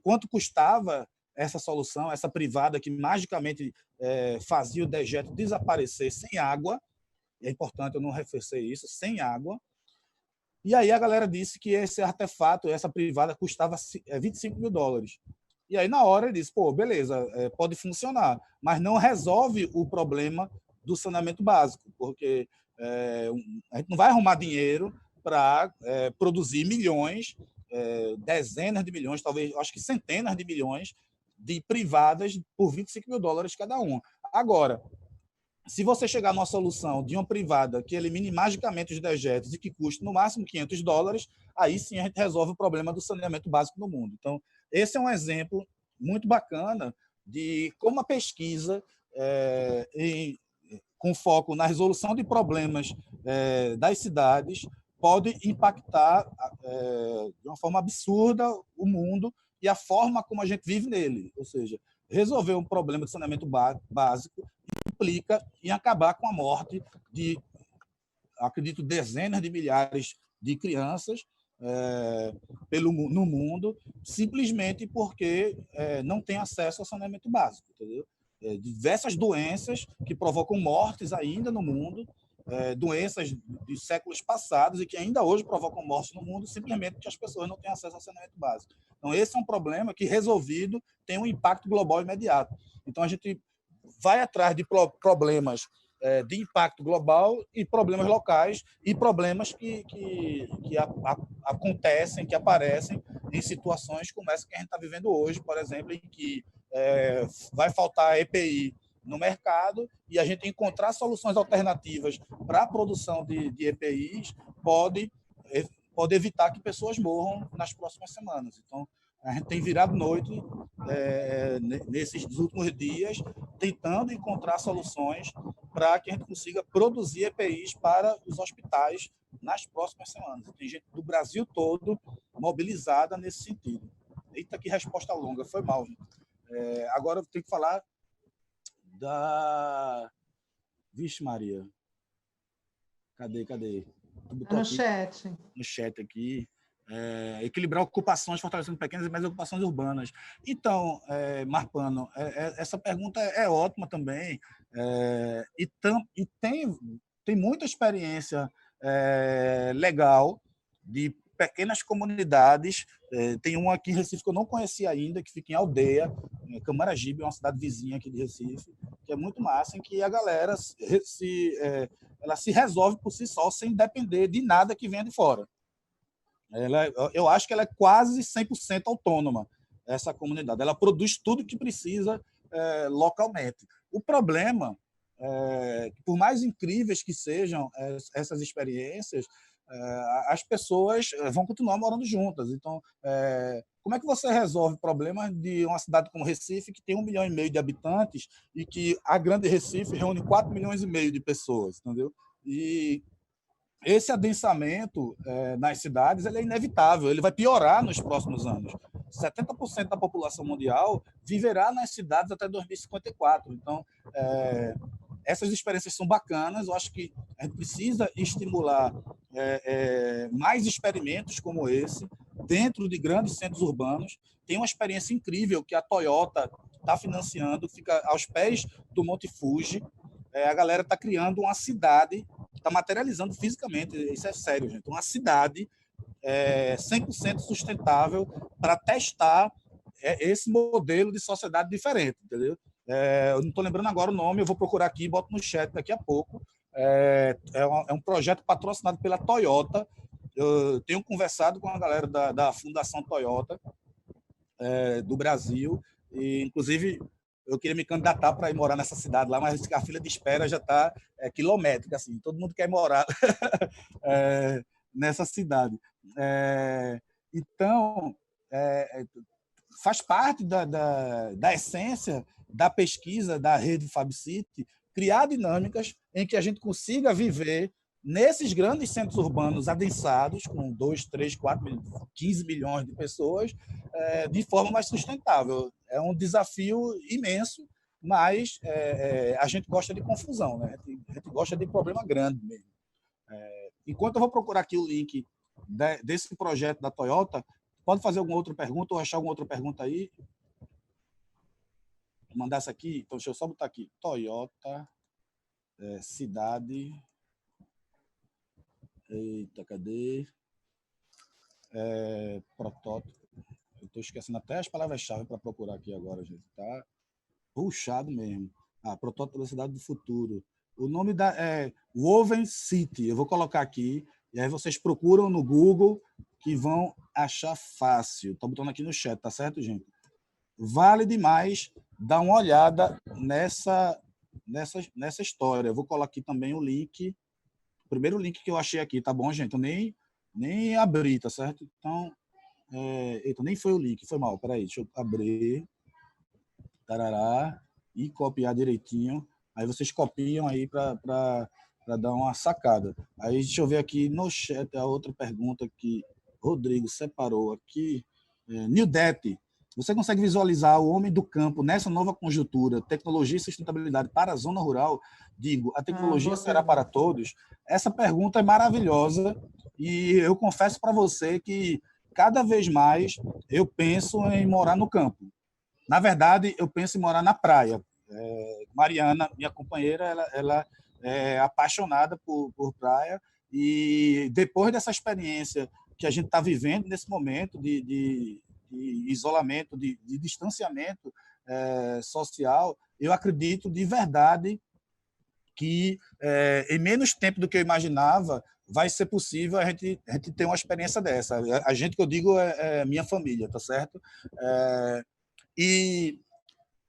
B: quanto custava essa solução, essa privada que magicamente fazia o dejeto desaparecer sem água, é importante eu não reforçar isso, sem água. E aí a galera disse que esse artefato, essa privada, custava $25 mil. E aí, na hora, ele disse, pô, beleza, pode funcionar, mas não resolve o problema do saneamento básico, porque a gente não vai arrumar dinheiro para produzir milhões, dezenas de milhões, talvez, acho que centenas de milhões de privadas por $25 mil cada uma. Agora, se você chegar numa solução de uma privada que elimine magicamente os dejetos e que custe no máximo $500, aí sim a gente resolve o problema do saneamento básico no mundo. Então, esse é um exemplo muito bacana de como a pesquisa, com foco na resolução de problemas das cidades, pode impactar de uma forma absurda o mundo e a forma como a gente vive nele. Ou seja, resolver um problema de saneamento básico implica em acabar com a morte de, acredito, dezenas de milhares de crianças no mundo, simplesmente porque não tem acesso ao saneamento básico, entendeu? Diversas doenças que provocam mortes ainda no mundo, doenças de séculos passados e que ainda hoje provocam mortes no mundo, simplesmente porque as pessoas não têm acesso ao saneamento básico. Então, esse é um problema que, resolvido, tem um impacto global imediato. Então, a gente vai atrás de problemas de impacto global e problemas locais e problemas que acontecem, que aparecem em situações como essa que a gente está vivendo hoje, por exemplo, em que vai faltar EPI no mercado e a gente encontrar soluções alternativas para a produção de EPIs pode evitar que pessoas morram nas próximas semanas. Então, a gente tem virado noite nesses últimos dias tentando encontrar soluções para que a gente consiga produzir EPIs para os hospitais nas próximas semanas. Tem gente do Brasil todo mobilizada nesse sentido. Eita, que resposta longa, foi mal. Agora eu tenho que falar da... Vixe Maria. Cadê?
A: No chat.
B: No chat aqui. Equilibrar ocupações, fortalecendo pequenas e médias ocupações urbanas. Então, Marpano, essa pergunta é ótima também, e tem muita experiência legal de pequenas comunidades. Tem uma aqui em Recife que eu não conhecia ainda, que fica em Aldeia, Camaragibe, uma cidade vizinha aqui de Recife, que é muito massa, em que a galera ela se resolve por si só, sem depender de nada que venha de fora. Eu acho que ela é quase 100% autônoma, essa comunidade. Ela produz tudo que precisa localmente. O problema, por mais incríveis que sejam essas experiências, as pessoas vão continuar morando juntas. Então, como é que você resolve o problema de uma cidade como Recife, que tem 1,5 milhão de habitantes e que a Grande Recife reúne 4,5 milhões de pessoas, entendeu? E esse adensamento nas cidades ele é inevitável, ele vai piorar nos próximos anos. 70% da população mundial viverá nas cidades até 2054. Então, essas experiências são bacanas. Eu acho que a gente precisa estimular mais experimentos como esse dentro de grandes centros urbanos. Tem uma experiência incrível que a Toyota está financiando, fica aos pés do Monte Fuji. A galera está criando uma cidade, está materializando fisicamente, isso é sério, gente, uma cidade 100% sustentável para testar esse modelo de sociedade diferente, entendeu? Eu não estou lembrando agora o nome, eu vou procurar aqui e boto no chat daqui a pouco, É um projeto patrocinado pela Toyota. Eu tenho conversado com a galera da Fundação Toyota do Brasil, e inclusive eu queria me candidatar para ir morar nessa cidade lá, mas a fila de espera já está quilométrica, assim, todo mundo quer morar nessa cidade. Então, faz parte da essência da pesquisa da rede FabCity criar dinâmicas em que a gente consiga viver nesses grandes centros urbanos adensados, com 2, 3, 4, 15 milhões de pessoas, de forma mais sustentável. É um desafio imenso, mas a gente gosta de confusão, né? A gente gosta de problema grande mesmo. Enquanto eu vou procurar aqui o link desse projeto da Toyota, pode fazer alguma outra pergunta ou achar alguma outra pergunta aí? Vou mandar essa aqui. Então, deixa eu só botar aqui. Toyota, cidade. Eita, cadê? Protótipo. Eu estou esquecendo até as palavras-chave para procurar aqui agora, gente. Tá puxado mesmo. Protótipo da cidade do futuro. O nome é Woven City. Eu vou colocar aqui. E aí vocês procuram no Google que vão achar fácil. Estou botando aqui no chat, tá certo, gente? Vale demais dar uma olhada nessa história. Eu vou colocar aqui também o link. O primeiro link que eu achei aqui, tá bom, gente? Eu nem abri, tá certo? Então, eita, nem foi o link, foi mal. Peraí, deixa eu abrir. Tarará, e copiar direitinho. Aí vocês copiam aí para dar uma sacada. Aí deixa eu ver aqui no chat a outra pergunta que Rodrigo separou aqui. Nildete, você consegue visualizar o homem do campo nessa nova conjuntura, tecnologia e sustentabilidade para a zona rural? Digo, a tecnologia será para todos? Essa pergunta é maravilhosa e eu confesso para você que cada vez mais eu penso em morar no campo. Na verdade, eu penso em morar na praia. Mariana, minha companheira, ela é apaixonada por praia e depois dessa experiência que a gente está vivendo nesse momento de isolamento, de distanciamento social, eu acredito de verdade que em menos tempo do que eu imaginava vai ser possível a gente ter uma experiência dessa. A gente que eu digo é minha família, tá certo? E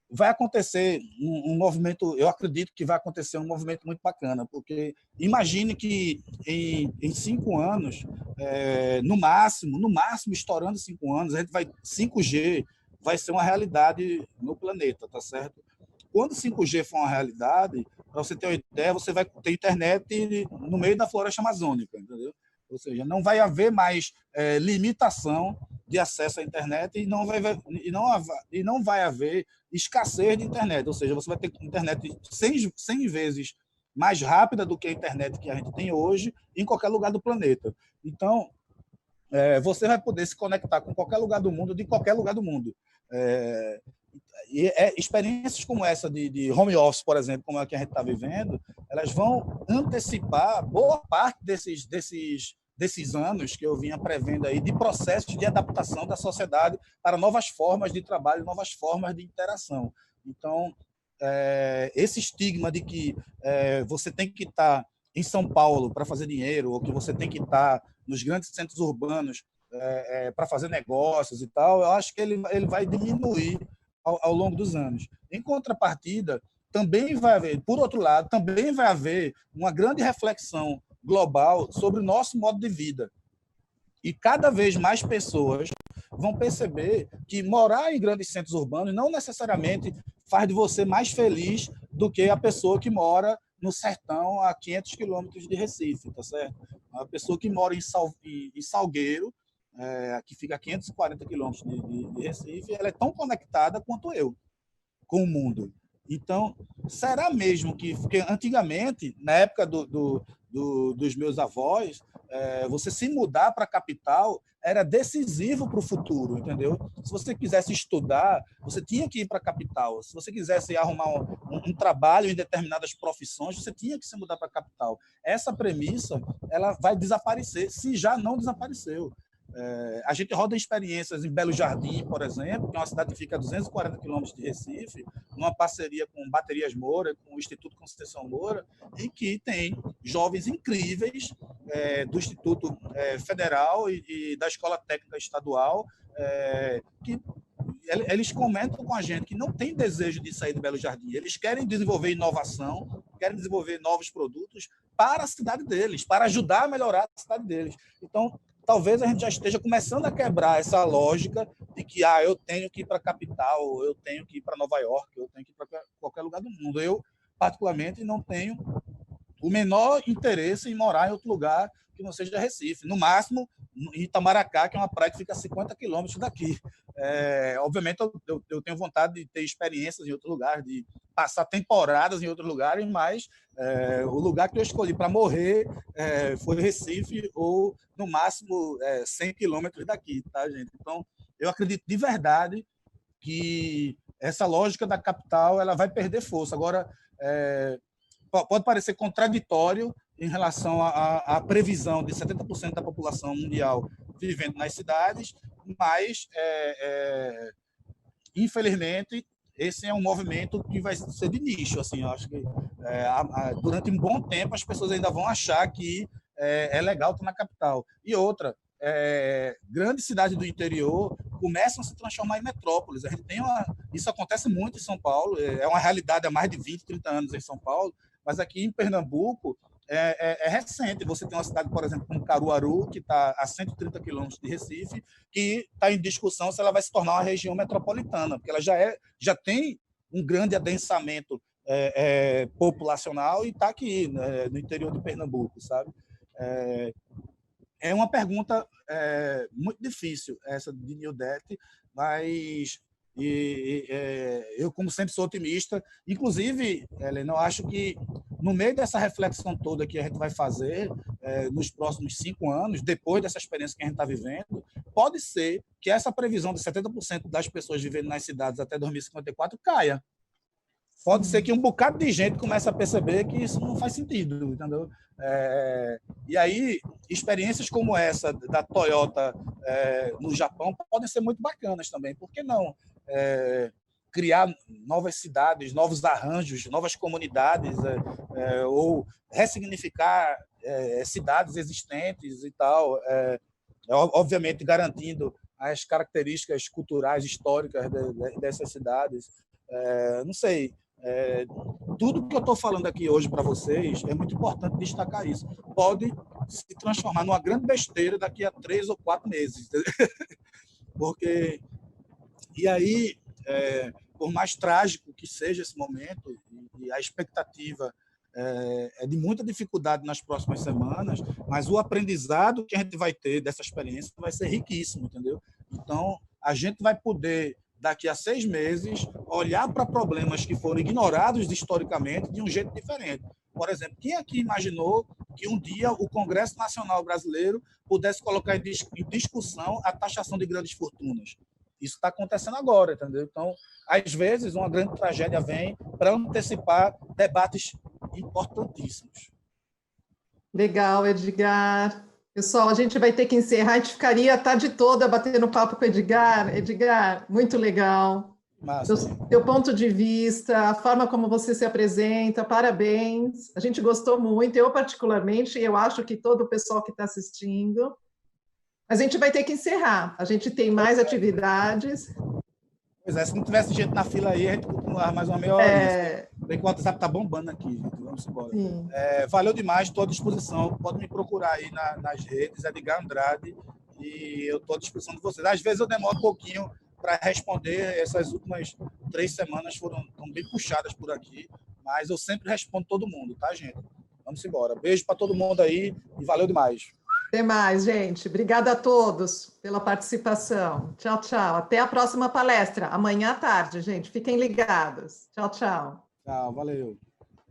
B: vai acontecer um movimento, eu acredito que vai acontecer um movimento muito bacana, porque imagine que em 5 anos, no máximo, estourando 5 anos, 5G vai ser uma realidade no planeta, tá certo? Quando 5G for uma realidade, para você ter uma ideia, você vai ter internet no meio da floresta amazônica, entendeu? Ou seja, não vai haver mais limitação de acesso à internet e não vai haver escassez de internet. Ou seja, você vai ter internet 100 vezes mais rápida do que a internet que a gente tem hoje em qualquer lugar do planeta. Então, você vai poder se conectar com qualquer lugar do mundo, de qualquer lugar do mundo. E experiências como essa de home office, por exemplo, como a que a gente está vivendo, elas vão antecipar boa parte desses anos que eu vinha prevendo aí de processos de adaptação da sociedade para novas formas de trabalho, novas formas de interação. Então, esse estigma de que você tem que estar em São Paulo para fazer dinheiro, ou que você tem que estar nos grandes centros urbanos para fazer negócios e tal, eu acho que ele vai diminuir ao longo dos anos. Em contrapartida, também vai haver, por outro lado, também vai haver uma grande reflexão global sobre o nosso modo de vida. E cada vez mais pessoas vão perceber que morar em grandes centros urbanos não necessariamente faz de você mais feliz do que a pessoa que mora no sertão a 500 quilômetros de Recife, tá certo? A pessoa que mora em Salgueiro, que fica a 540 quilômetros de Recife, ela é tão conectada quanto eu com o mundo. Então, será mesmo que... Porque antigamente, na época dos meus avós, você se mudar para a capital era decisivo para o futuro, entendeu? Se você quisesse estudar, você tinha que ir para a capital. Se você quisesse arrumar um trabalho em determinadas profissões, você tinha que se mudar para a capital. Essa premissa ela vai desaparecer, se já não desapareceu. A gente roda experiências em Belo Jardim, por exemplo, que é uma cidade que fica a 240 quilômetros de Recife, numa parceria com Baterias Moura, com o Instituto Conceição Moura, e que tem jovens incríveis do Instituto Federal e da Escola Técnica Estadual, que eles comentam com a gente que não tem desejo de sair de Belo Jardim. Eles querem desenvolver inovação, querem desenvolver novos produtos para a cidade deles, para ajudar a melhorar a cidade deles. Então, talvez a gente já esteja começando a quebrar essa lógica de que eu tenho que ir para a capital, eu tenho que ir para Nova York, eu tenho que ir para qualquer lugar do mundo. Eu, particularmente, não tenho o menor interesse em morar em outro lugar que não seja Recife. No máximo, em Itamaracá, que é uma praia que fica a 50 quilômetros daqui. Obviamente, eu tenho vontade de ter experiências em outro lugar, de passar temporadas em outros lugares, mas o lugar que eu escolhi para morrer foi Recife, ou, no máximo, 100 quilômetros daqui, tá, gente? Então, eu acredito de verdade que essa lógica da capital ela vai perder força. Agora, pode parecer contraditório em relação à previsão de 70% da população mundial vivendo nas cidades, mas, infelizmente, esse é um movimento que vai ser de nicho. Assim, eu acho que durante um bom tempo as pessoas ainda vão achar que é legal estar na capital. E outra, grandes cidades do interior começam a se transformar em metrópoles. A gente isso acontece muito em São Paulo, é uma realidade há mais de 20, 30 anos em São Paulo, mas aqui em Pernambuco é recente. Você tem uma cidade, por exemplo, como Caruaru, que está a 130 quilômetros de Recife, que está em discussão se ela vai se tornar uma região metropolitana, porque ela já tem um grande adensamento populacional e está aqui, no interior de Pernambuco, sabe? É uma pergunta muito difícil, essa de New Debt, mas eu, como sempre, sou otimista. Inclusive, Helena, eu acho que no meio dessa reflexão toda que a gente vai fazer nos próximos 5 anos, depois dessa experiência que a gente está vivendo, pode ser que essa previsão de 70% das pessoas vivendo nas cidades até 2054 caia. Pode ser que um bocado de gente comece a perceber que isso não faz sentido, entendeu? E aí, experiências como essa da Toyota no Japão podem ser muito bacanas também. Por que não criar novas cidades, novos arranjos, novas comunidades, ou ressignificar cidades existentes e tal, obviamente garantindo as características culturais, históricas dessas cidades. Não sei. Tudo que eu estou falando aqui hoje para vocês é muito importante destacar isso. Pode se transformar numa grande besteira daqui a 3 ou 4 meses. Porque, e aí, por mais trágico que seja esse momento, e a expectativa é de muita dificuldade nas próximas semanas, mas o aprendizado que a gente vai ter dessa experiência vai ser riquíssimo, entendeu? Então, a gente vai poder, daqui a 6 meses, olhar para problemas que foram ignorados historicamente de um jeito diferente. Por exemplo, quem aqui imaginou que um dia o Congresso Nacional Brasileiro pudesse colocar em discussão a taxação de grandes fortunas? Isso está acontecendo agora, entendeu? Então, às vezes, uma grande tragédia vem para antecipar debates importantíssimos.
A: Legal, Edgar. Pessoal, a gente vai ter que encerrar. A gente ficaria a tarde toda batendo papo com o Edgar. Edgar, muito legal. Teu ponto de vista, a forma como você se apresenta, parabéns. A gente gostou muito, eu particularmente, e eu acho que todo o pessoal que está assistindo. Mas a gente vai ter que encerrar. A gente tem mais atividades.
B: Pois é, se não tivesse gente na fila aí, a gente continuava mais uma meia hora. Bem que o WhatsApp está bombando aqui, gente. Vamos embora. Valeu demais, estou à disposição. Pode me procurar aí nas redes, Edgar Andrade, e eu estou à disposição de vocês. Às vezes eu demoro um pouquinho para responder. Essas últimas 3 semanas estão bem puxadas por aqui, mas eu sempre respondo todo mundo, tá, gente? Vamos embora. Beijo para todo mundo aí e valeu demais.
A: Até mais, gente. Obrigada a todos pela participação. Tchau, tchau. Até a próxima palestra, amanhã à tarde, gente. Fiquem ligados. Tchau, tchau.
B: Tchau, valeu.